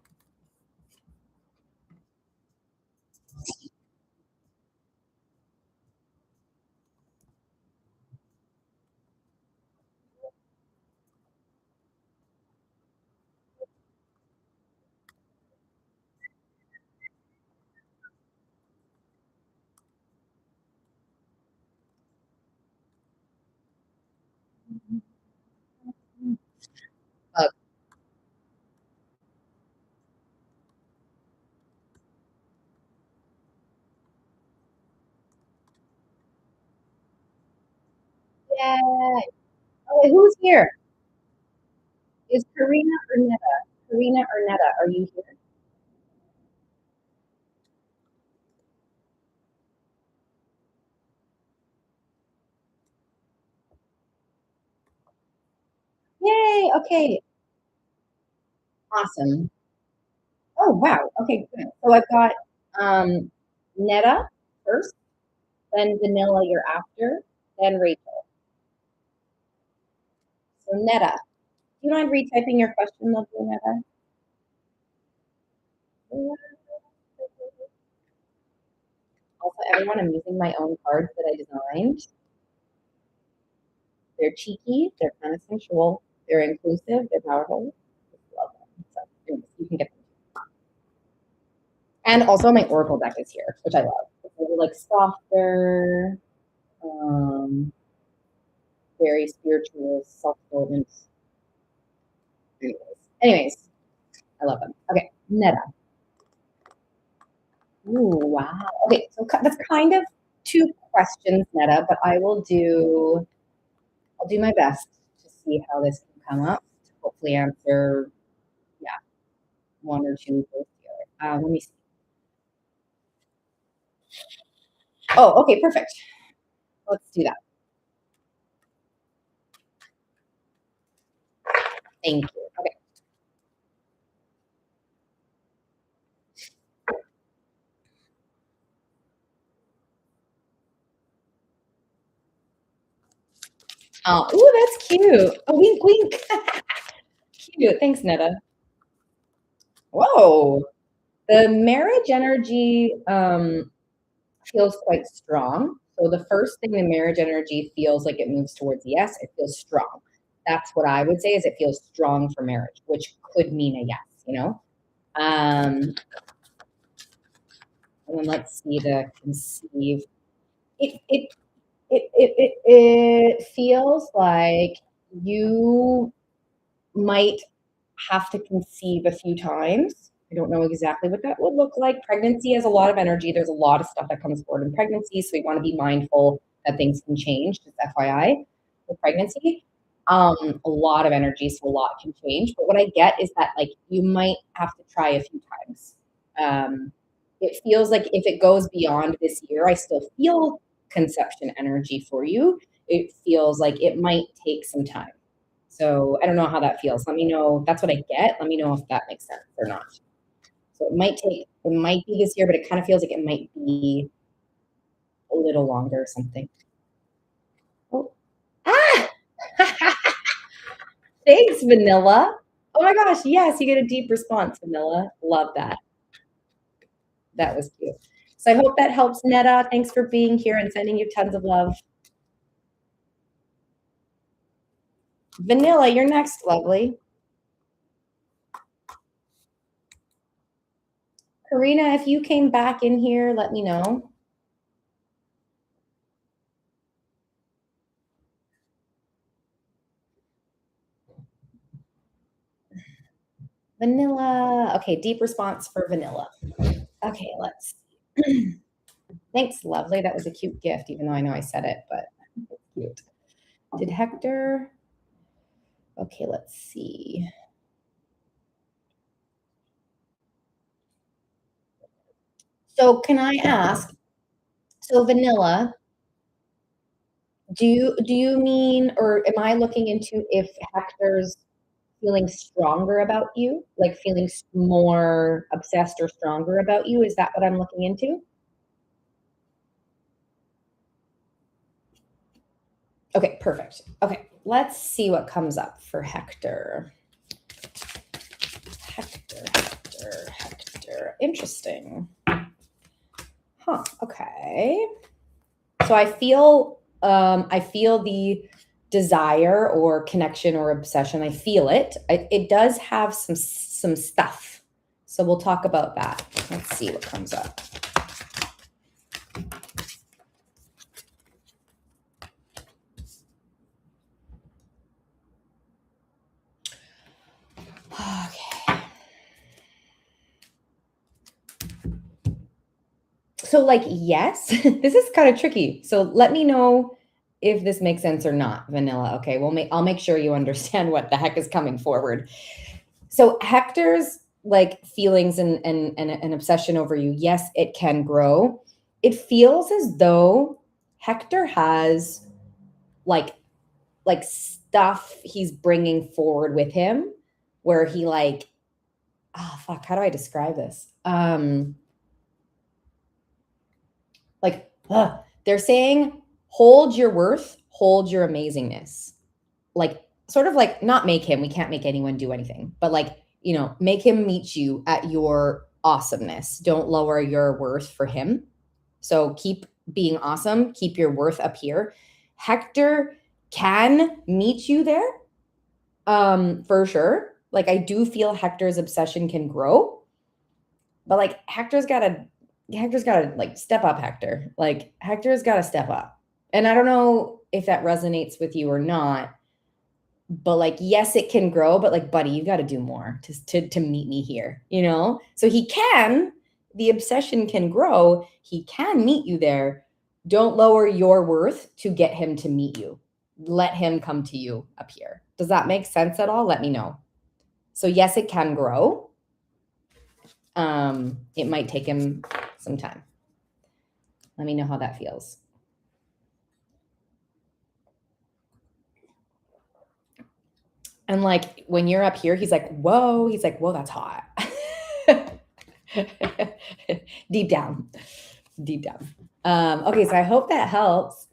Uh, Yay! Okay, who's here? Is Karina or Netta? Karina or Netta, are you here? Yay, okay, awesome. Oh, wow, okay, good. So I've got, um, Netta first, then Vanilla you're after, then Rachel. So Netta, do you mind retyping your question, lovely Netta? Also, everyone, I'm using my own cards that I designed. They're cheeky, they're kind of sensual, they're inclusive, they're powerful. Just love them. So, anyways, you can get them. And also, my Oracle deck is here, which I love. It's a little like softer, um, very spiritual, self-development. Anyways, I love them. Okay, Netta. Ooh, wow. Okay, so that's kind of two questions, Netta, but I'll do my best to see how this can come up to hopefully answer, yeah, one or two goes together. Let me see. Oh, okay, perfect. Let's do that. Thank you. Okay. Oh, ooh, that's cute. A wink, wink. Cute. Thanks, Netta. Whoa. The marriage energy feels quite strong. So the first thing the marriage energy feels like it moves towards yes, it feels strong. That's what I would say is it feels strong for marriage, which could mean a yes, you know? And then let's see the conceive. It feels like you might have to conceive a few times. I don't know exactly what that would look like. Pregnancy has a lot of energy. There's a lot of stuff that comes forward in pregnancy, so we want to be mindful that things can change. Just FYI, with pregnancy, a lot of energy, so a lot can change. But what I get is that like you might have to try a few times. It feels like if it goes beyond this year, I still feel conception energy for you. It feels like it might take some time. So I don't know how that feels. Let me know. That's what I get. Let me know if that makes sense or not. So it might be this year, but it kind of feels like it might be a little longer or something. Oh, ah! Thanks, Vanilla. Oh my gosh, yes, you get a deep response, Vanilla. Love that. That was cute. So I hope that helps, Netta. Thanks for being here and sending you tons of love. Vanilla, you're next, lovely. Karina, if you came back in here, let me know. Vanilla. Okay, deep response for Vanilla. Okay, let's see. Thanks, lovely. That was a cute gift, even though I know I said it, but it's cute. Did Hector? Okay, let's see. So can I ask, so Vanilla, do you mean, or am I looking into if Hector's feeling stronger about you, like feeling more obsessed or stronger about you? Is that what I'm looking into? Okay, perfect. Okay, let's see what comes up for Hector. Hector. Interesting. Huh. Okay. So I feel the desire or connection or obsession. I feel it. It does have some stuff. So we'll talk about that. Let's see what comes up. Okay. So like yes, this is kind of tricky. So let me know if this makes sense or not, Vanilla. Okay, I'll make sure you understand what the heck is coming forward. So Hector's like feelings and an obsession over you, yes, it can grow. It feels as though Hector has like stuff he's bringing forward with him where he like, oh fuck, how do I describe this? They're saying hold your worth, hold your amazingness. Like sort of like not make him, we can't make anyone do anything, but like, you know, make him meet you at your awesomeness. Don't lower your worth for him. So keep being awesome, keep your worth up here. Hector can meet you there. For sure. Like I do feel Hector's obsession can grow. But like Hector's got to like step up, Hector. Like Hector's got to step up. And I don't know if that resonates with you or not. But like, yes, it can grow, but like, buddy, you got to do more to meet me here, you know? So the obsession can grow. He can meet you there. Don't lower your worth to get him to meet you. Let him come to you up here. Does that make sense at all? Let me know. So yes, it can grow. It might take him some time. Let me know how that feels. And like when you're up here, he's like, whoa, that's hot. Deep down. Okay, so I hope that helps.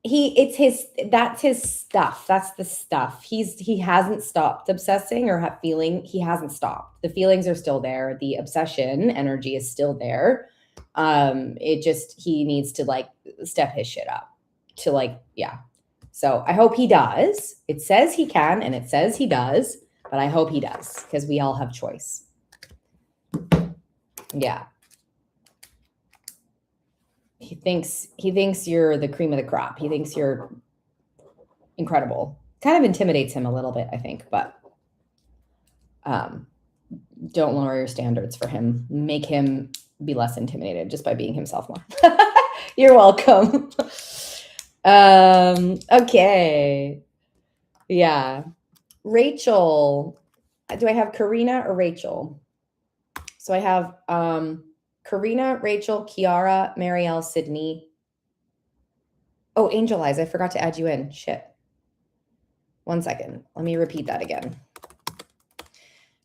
That's his stuff. That's the stuff. He hasn't stopped obsessing or feeling. He hasn't stopped. The feelings are still there. The obsession energy is still there. He needs to like step his shit up to like, yeah. So I hope he does. It says he can, and it says he does, but I hope he does because we all have choice. Yeah. He thinks you're the cream of the crop. He thinks you're incredible. Kind of intimidates him a little bit, I think, but don't lower your standards for him. Make him be less intimidated just by being himself more. You're welcome. Okay. Yeah. Rachel. Do I have Karina or Rachel? So I have Karina, Rachel, Kiara, Marielle, Sydney. Oh, Angel Eyes. I forgot to add you in. Shit. 1 second. Let me repeat that again.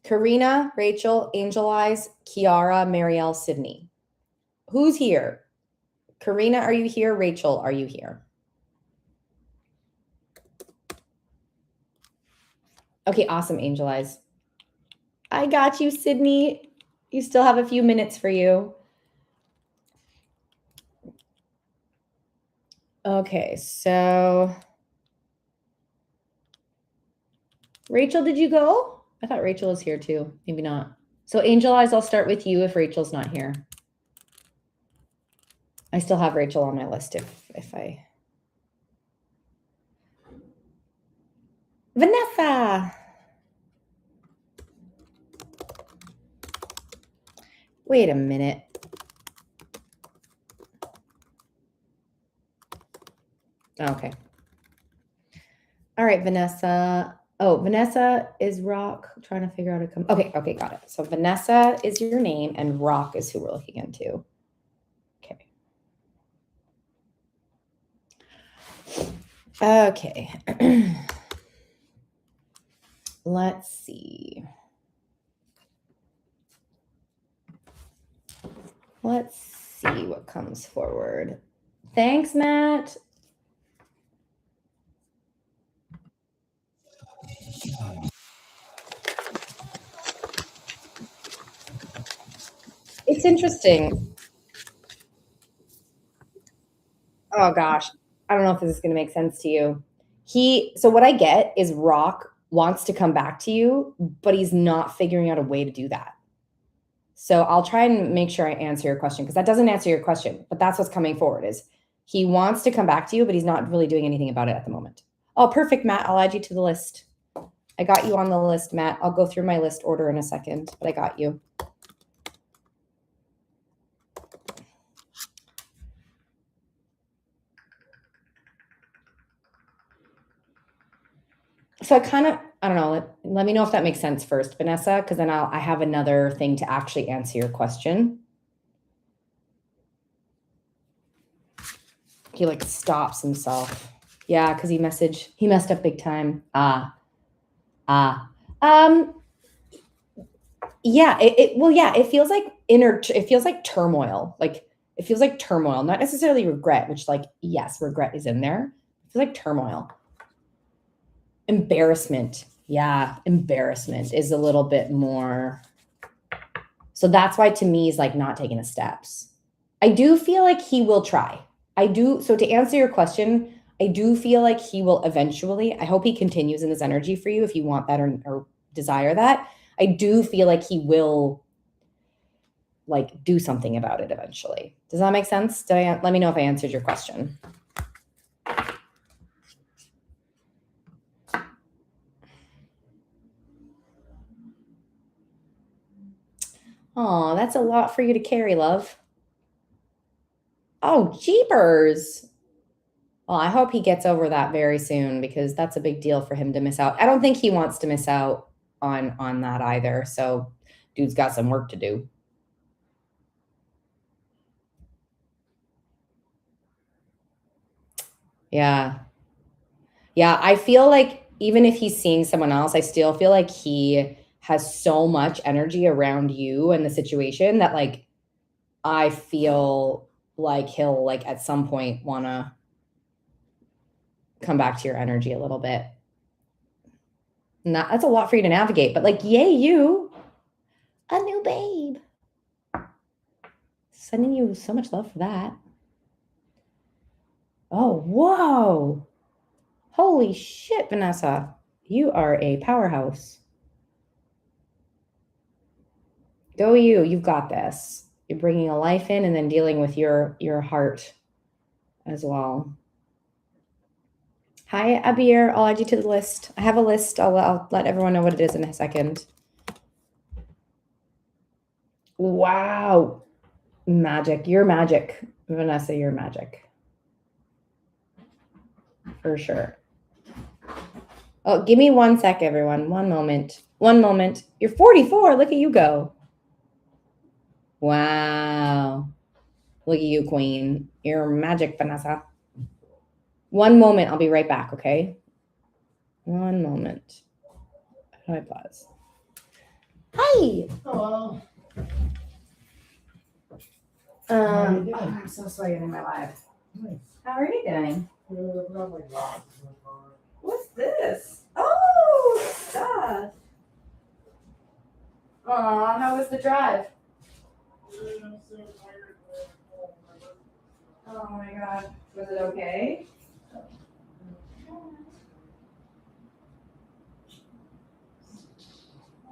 Karina, Rachel, Angel Eyes, Kiara, Marielle, Sydney. Who's here? Karina, are you here? Rachel, are you here? Okay, awesome, Angel Eyes. I got you, Sydney. You still have a few minutes for you. Okay, so Rachel, did you go? I thought Rachel was here too. Maybe not. So Angel Eyes, I'll start with you if Rachel's not here. I still have Rachel on my list if I... Vanessa! Wait a minute. Okay. All right, Vanessa. Oh, Vanessa is Rock. I'm trying to figure out how to come. Okay, got it. So Vanessa is your name and Rock is who we're looking into. Okay. Okay. Let's see. Let's see what comes forward. Thanks, Matt. It's interesting. Oh gosh, I don't know if this is going to make sense to you. So what I get is Rock wants to come back to you, but he's not figuring out a way to do that. So I'll try and make sure I answer your question because that doesn't answer your question, but that's what's coming forward is he wants to come back to you, but he's not really doing anything about it at the moment. Oh, perfect, Matt. I'll add you to the list. I got you on the list, Matt. I'll go through my list order in a second, but I got you. So I don't know. Let me know if that makes sense first, Vanessa, because then I have another thing to actually answer your question. He like stops himself. Yeah, because he messed up big time. Yeah, it feels like it feels like turmoil. Like it feels like turmoil, not necessarily regret, which like, yes, regret is in there. It feels like turmoil. Embarrassment. Yeah, embarrassment is a little bit more. So that's why to me, he's like not taking the steps. I do feel like he will try. I do. So to answer your question, I do feel like he will eventually. I hope he continues in this energy for you if you want that or desire that. I do feel like he will like do something about it eventually. Does that make sense? Let me know if I answered your question. Oh, that's a lot for you to carry, love. Oh, jeepers. Well, I hope he gets over that very soon because that's a big deal for him to miss out. I don't think he wants to miss out on that either. So, dude's got some work to do. Yeah. Yeah, I feel like even if he's seeing someone else, I still feel like he has so much energy around you and the situation that like I feel like he'll like at some point want to come back to your energy a little bit. And that's a lot for you to navigate, but like, yay, you, a new babe. Sending you so much love for that. Oh, whoa. Holy shit, Vanessa. You are a powerhouse. Go you. You've got this. You're bringing a life in and then dealing with your heart as well. Hi, Abir. I'll add you to the list. I have a list. I'll let everyone know what it is in a second. Wow. Magic. You're magic. Vanessa, you're magic. For sure. Oh, give me 1 sec, everyone. 1 moment. 1 moment. You're 44. Look at you go. How Look at you, queen. You're magic, Vanessa. 1 moment. I'll be right back, okay? 1 moment. How do I pause? Hi. Hello. I'm so sorry I'm in my live. Nice. How are you doing? Lovely. What's this? Oh, stuff. Aw, how was the drive? Oh my god. Was it okay?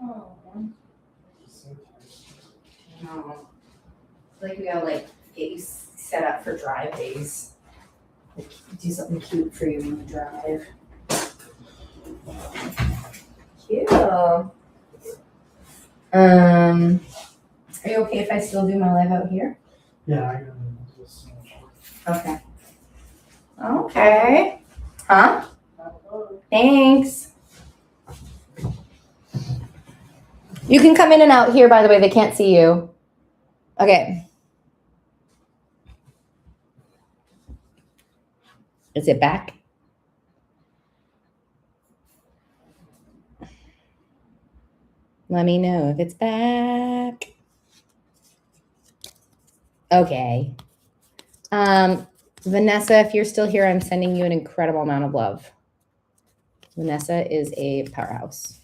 Oh. No. Like we gotta like get you set up for drive days. Like do something cute for you when you drive. Cute. Are you okay if I still do my live out here? Yeah, I gotta just. Okay. Okay. Huh? Thanks. You can come in and out here, by the way. They can't see you. Okay. Is it back? Let me know if it's back. Okay. Vanessa, if you're still here, I'm sending you an incredible amount of love. Vanessa is a powerhouse.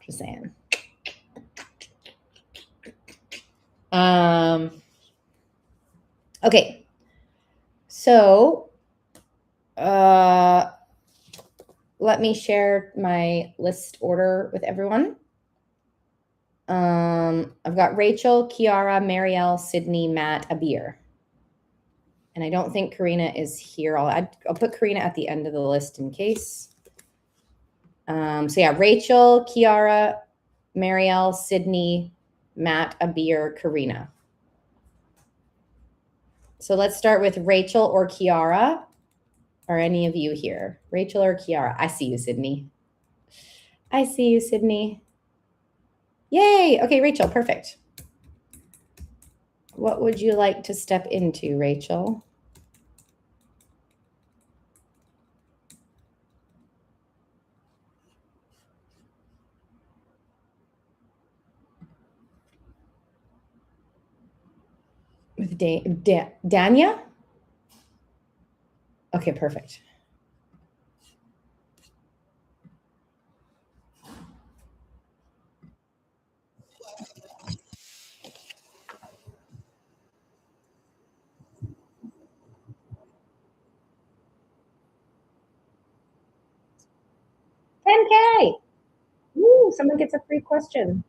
Just saying. Okay. So, let me share my list order with everyone. I've got Rachel, Kiara, Marielle, Sydney, Matt, Abir. And I don't think Karina is here. I'll put Karina at the end of the list in case. So yeah, Rachel, Kiara, Marielle, Sydney, Matt, Abir, Karina. So let's start with Rachel or Kiara. Are any of you here? Rachel or Kiara? I see you, Sydney. I see you, Sydney. Yay. Okay, Rachel, perfect. What would you like to step into, Rachel? With Danya? Okay, perfect. $10K. Woo, someone gets a free question.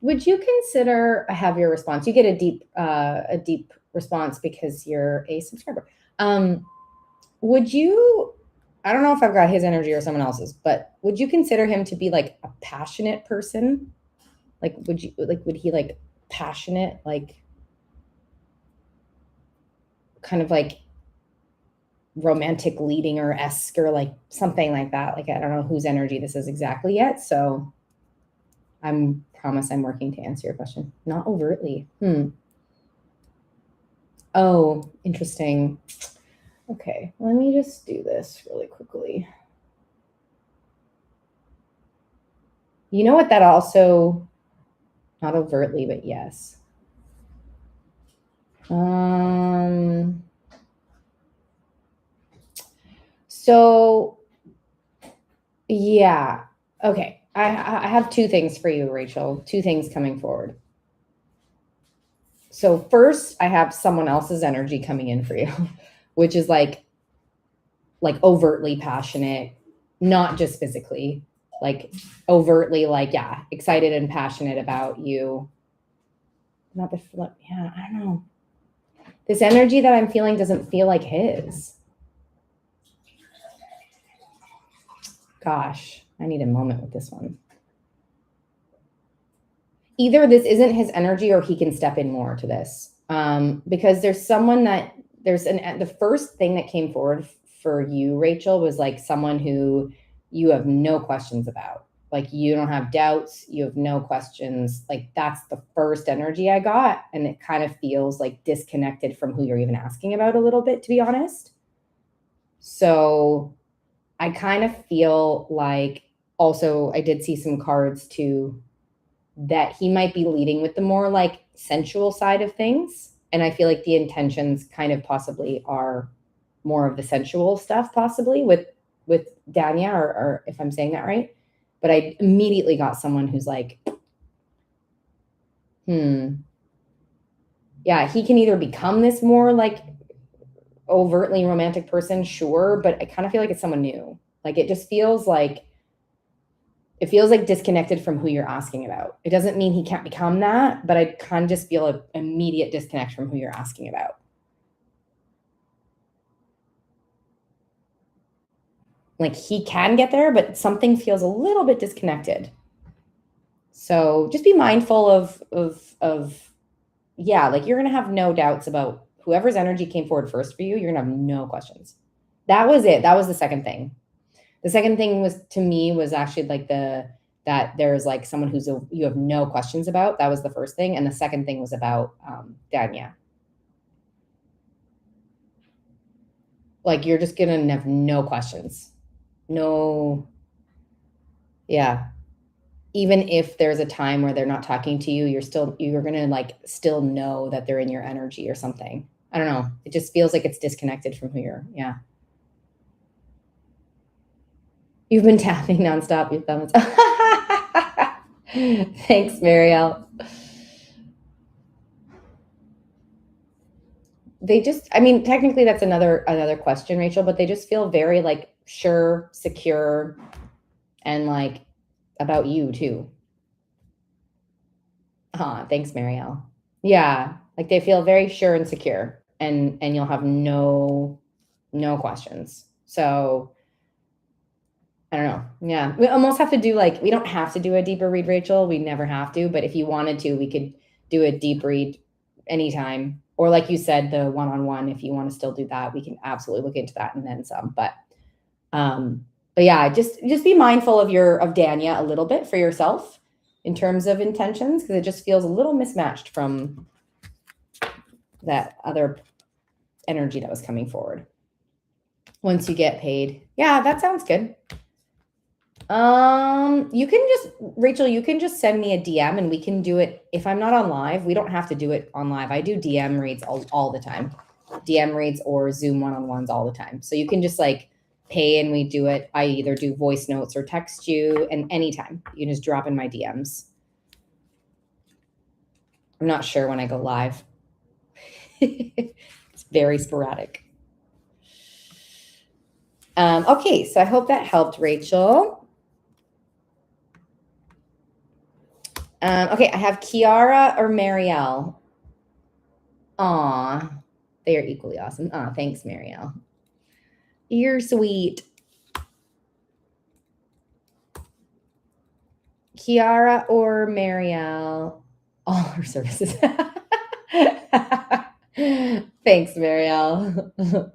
Would you consider, I have your response. You get a deep response because you're a subscriber. Would you, I don't know if I've got his energy or someone else's, but would you consider him to be like a passionate person? Like, would he like passionate, like kind of like romantic leading or esque or like something like that? Like, I don't know whose energy this is exactly yet. So promise I'm working to answer your question. Not overtly. Oh, interesting. Okay, let me just do this really quickly. You know what that also, not overtly, but yes. So yeah, okay. I have two things for you, Rachel. Two things coming forward. So first, I have someone else's energy coming in for you, which is like overtly passionate, not just physically, like overtly, like, yeah, excited and passionate about you. Not the, yeah, I don't know. This energy that I'm feeling doesn't feel like his. Gosh, I need a moment with this one. Either this isn't his energy or he can step in more to this. Because there's someone that the first thing that came forward for you, Rachel, was like someone who you have no questions about. Like, you don't have doubts, you have no questions. Like, that's the first energy I got. And it kind of feels like disconnected from who you're even asking about a little bit, to be honest. So I kind of feel like, also, I did see some cards too, that he might be leading with the more like sensual side of things. And I feel like the intentions kind of possibly are more of the sensual stuff, possibly with Danya, or if I'm saying that right. But I immediately got someone who's like, yeah, he can either become this more like overtly romantic person, sure, but I kind of feel like it's someone new. Like, it just feels like disconnected from who you're asking about. It doesn't mean he can't become that, but I kind of just feel an immediate disconnect from who you're asking about. Like, he can get there, but something feels a little bit disconnected. So just be mindful of yeah, like, you're going to have no doubts about whoever's energy came forward first for you. You're going to have no questions. That was it. That was the second thing. The second thing was actually like that there's like someone you have no questions about. That was the first thing. And the second thing was about Danya. Like, you're just going to have no questions. No. Yeah. Even if there's a time where they're not talking to you, you're going to like still know that they're in your energy or something. I don't know. It just feels like it's disconnected from who you're. Yeah. You've been tapping nonstop, your thumbs. Thanks, Marielle. They just, I mean, technically that's another question, Rachel, but they just feel very like sure, secure, and like about you too. Thanks, Marielle. Yeah, like they feel very sure and secure, and you'll have no questions. So I don't know. Yeah. We almost have to do like, we don't have to do a deeper read, Rachel. We never have to. But if you wanted to, we could do a deep read anytime. Or like you said, the one-on-one, if you want to still do that, we can absolutely look into that and then some. But yeah, just be mindful of Dania a little bit for yourself in terms of intentions, because it just feels a little mismatched from that other energy that was coming forward. Once you get paid. Yeah, that sounds good. You can just, Rachel, you can just send me a DM and we can do it. If I'm not on live, we don't have to do it on live. I do DM reads all the time. DM reads or Zoom one-on-ones all the time. So you can just like pay and we do it. I either do voice notes or text you, and anytime you can just drop in my DMs. I'm not sure when I go live. It's very sporadic. Okay, so I hope that helped, Rachel. Okay, I have Kiara or Marielle. Aw, they are equally awesome. Aw, thanks, Marielle. You're sweet. Kiara or Marielle, all her services. Thanks, Marielle.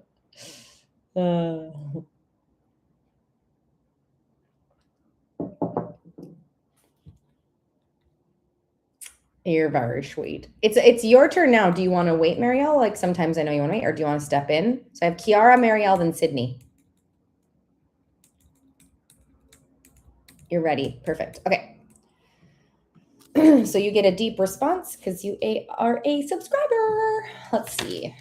You're very sweet. It's your turn now. Do you want to wait, Marielle? Like sometimes I know you want to wait, or do you want to step in? So I have Kiara, Marielle, then Sydney. You're ready. Perfect. Okay. So you get a deep response because you are a subscriber. Let's see.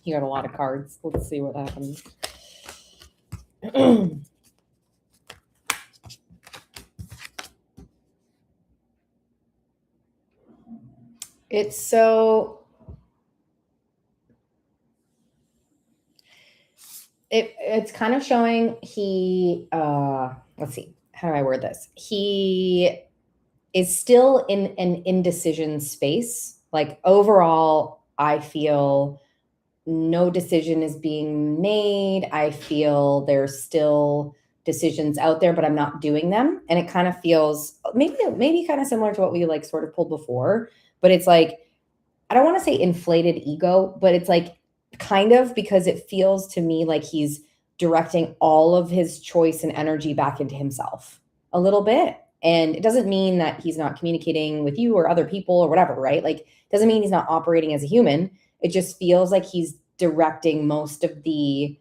You got a lot of cards. Let's see what happens. It's so... It's kind of showing he... let's see. How do I word this? He is still in an indecision space. Like overall, I feel no decision is being made. I feel there's still decisions out there, but I'm not doing them. And it kind of feels maybe kind of similar to what we like sort of pulled before, but it's like, I don't want to say inflated ego, but it's like kind of, because it feels to me like he's directing all of his choice and energy back into himself a little bit. And it doesn't mean that he's not communicating with you or other people or whatever, right? Like, it doesn't mean he's not operating as a human. It just feels like he's directing most of his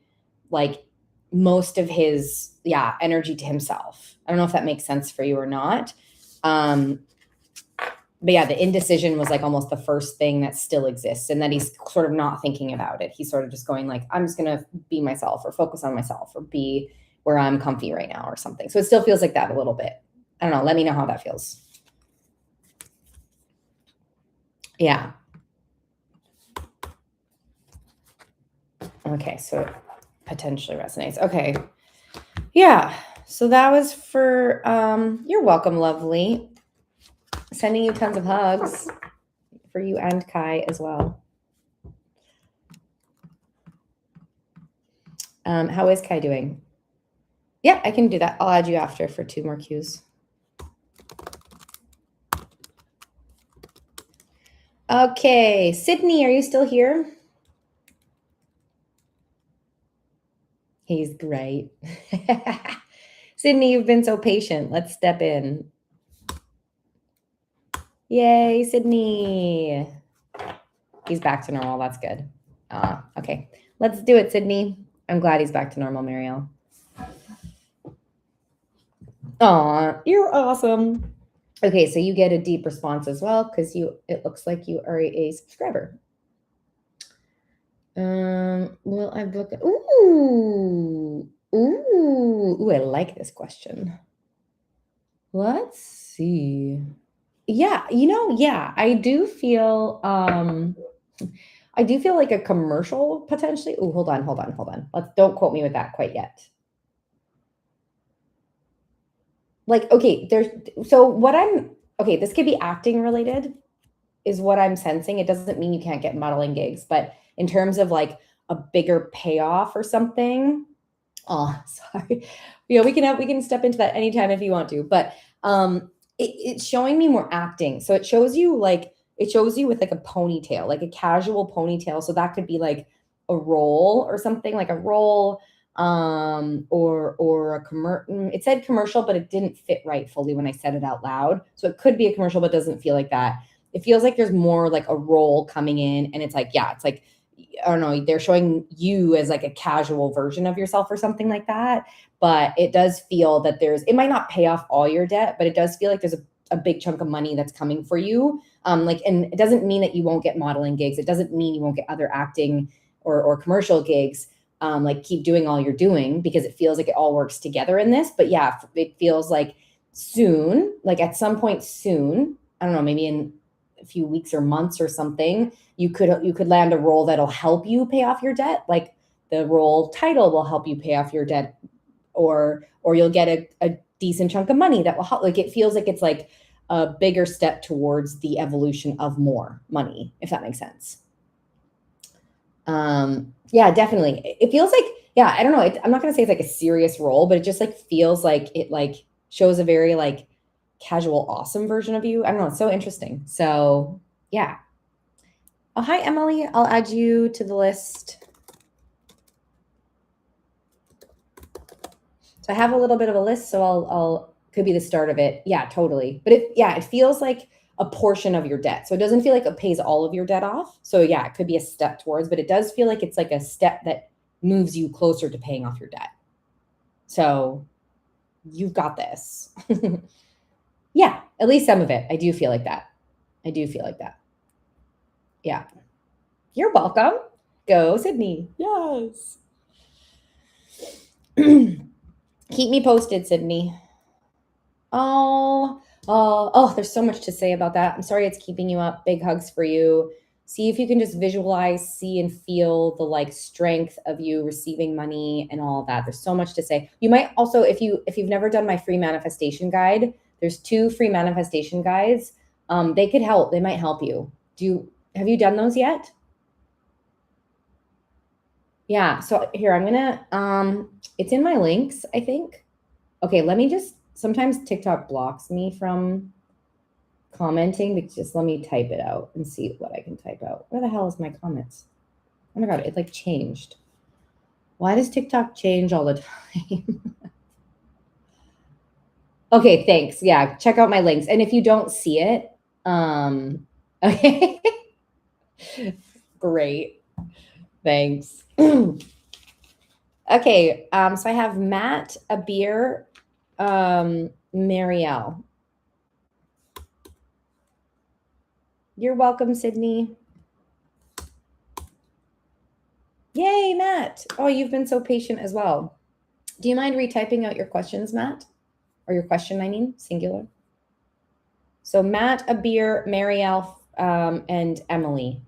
energy to himself. I don't know if that makes sense for you or not. But yeah, the indecision was like almost the first thing that still exists, and that he's sort of not thinking about it. He's sort of just going like, I'm just going to be myself or focus on myself or be where I'm comfy right now or something. So it still feels like that a little bit. I don't know. Let me know how that feels. Yeah. Okay. So it potentially resonates. Okay. Yeah. So that was for, you're welcome, lovely. Sending you tons of hugs for you and Kai as well. How is Kai doing? Yeah, I can do that. I'll add you after for 2 more cues. Okay, Sydney, are you still here? He's great. Sydney, you've been so patient. Let's step in. Yay, Sydney. He's back to normal. That's good. Okay, let's do it, Sydney. I'm glad he's back to normal, Marielle. Aw, you're awesome. Okay, so you get a deep response as well because it looks like you are a subscriber. Will I book it? Ooh, I like this question. Let's see. Yeah, I do feel like a commercial potentially. Oh, hold on. Don't quote me with that quite yet. Like, okay, this could be acting related is what I'm sensing. It doesn't mean you can't get modeling gigs, but in terms of like a bigger payoff or something. Oh, sorry. Yeah, we can step into that anytime if you want to, but it's showing me more acting. So it shows you with like a ponytail, like a casual ponytail. So that could be like a role or something, like a role, or a commercial. It said commercial, but it didn't fit right fully when I said it out loud. So it could be a commercial, but doesn't feel like that. It feels like there's more like a role coming in, and it's like, yeah, it's like, I don't know, they're showing you as like a casual version of yourself or something like that. But it does feel that it might not pay off all your debt, but it does feel like there's a big chunk of money that's coming for you. And it doesn't mean that you won't get modeling gigs. It doesn't mean you won't get other acting or commercial gigs. Like keep doing all you're doing, because it feels like it all works together in this. But yeah, it feels like soon, like at some point soon, I don't know, maybe in a few weeks or months or something, you could land a role that'll help you pay off your debt. Like the role title will help you pay off your debt, or you'll get a decent chunk of money that will help. Like it feels like it's like a bigger step towards the evolution of more money, if that makes sense. Yeah, definitely. It feels like, yeah, I don't know. I'm not going to say it's like a serious role, but it just like feels like it like shows a very like casual, awesome version of you. I don't know. It's so interesting. So yeah. Oh, hi, Emily. I'll add you to the list. So I have a little bit of a list, so I'll could be the start of it. Yeah, totally. But it feels like a portion of your debt. So it doesn't feel like it pays all of your debt off. So yeah, it could be a step towards, but it does feel like it's like a step that moves you closer to paying off your debt. So you've got this. Yeah, at least some of it. I do feel like that. Yeah. You're welcome. Go, Sydney. Yes. Keep me posted, Sydney. Oh, there's so much to say about that. I'm sorry it's keeping you up. Big hugs for you. See if you can just visualize, see and feel the like strength of you receiving money and all of that. There's so much to say. You might also, if you've never done my free manifestation guide, there's 2 free manifestation guides. They could help. They might help you. Have you done those yet? Yeah. So here, I'm gonna, it's in my links, I think. Okay, sometimes TikTok blocks me from commenting, but just let me type it out and see what I can type out. Where the hell is my comments? Oh my God, it like changed. Why does TikTok change all the time? Okay, thanks. Yeah, check out my links. And if you don't see it, okay. Great. Thanks. Okay, so I have Matt, Abir, Marielle. You're welcome, Sydney. Yay, Matt. Oh, you've been so patient as well. Do you mind retyping out your questions, Matt? Or your question, I mean, singular. So Matt, Abir, Marielle, and Emily.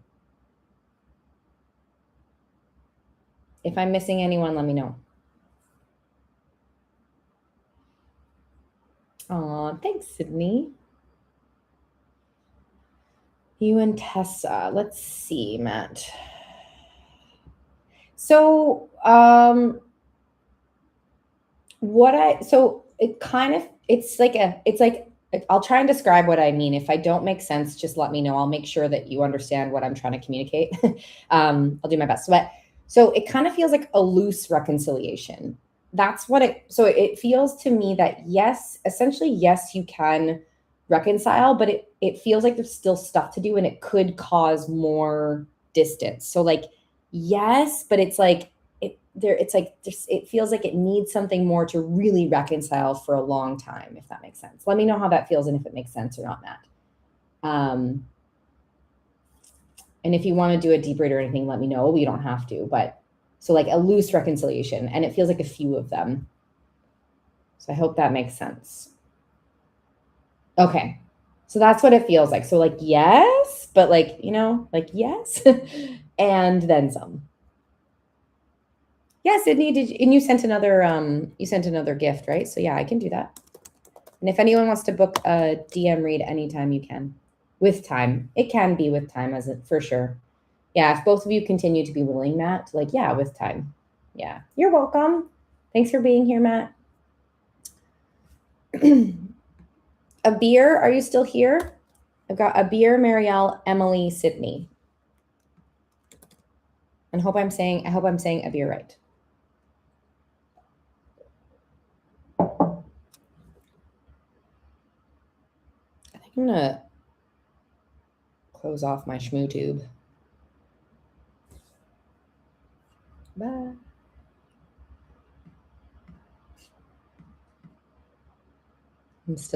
If I'm missing anyone, let me know. Aw, thanks, Sydney. You and Tessa. Let's see, Matt. So, I'll try and describe what I mean. If I don't make sense, just let me know. I'll make sure that you understand what I'm trying to communicate. I'll do my best. So it kind of feels like a loose reconciliation. So it feels to me that yes, essentially, yes, you can reconcile, but it feels like there's still stuff to do and it could cause more distance. So like, yes, but it's like, it feels like it needs something more to really reconcile for a long time, if that makes sense. Let me know how that feels and if it makes sense or not, Matt. And if you want to do a deep read or anything, let me know. We don't have to, but so like a loose reconciliation, and it feels like a few of them. So I hope that makes sense. Okay. So that's what it feels like. So like, yes, but like, like yes, and then some. Yeah, Sydney, and you sent another gift, right? So yeah, I can do that. And if anyone wants to book a DM read anytime, you can. With time. It can be with time, for sure. Yeah, if both of you continue to be willing, Matt, like, yeah, with time. Yeah, you're welcome. Thanks for being here, Matt. A beer, are you still here? I've got a beer, Marielle, Emily, Sydney. And I hope I'm saying a beer right. I think I'm gonna close off my shmoo tube. Bye. I'm still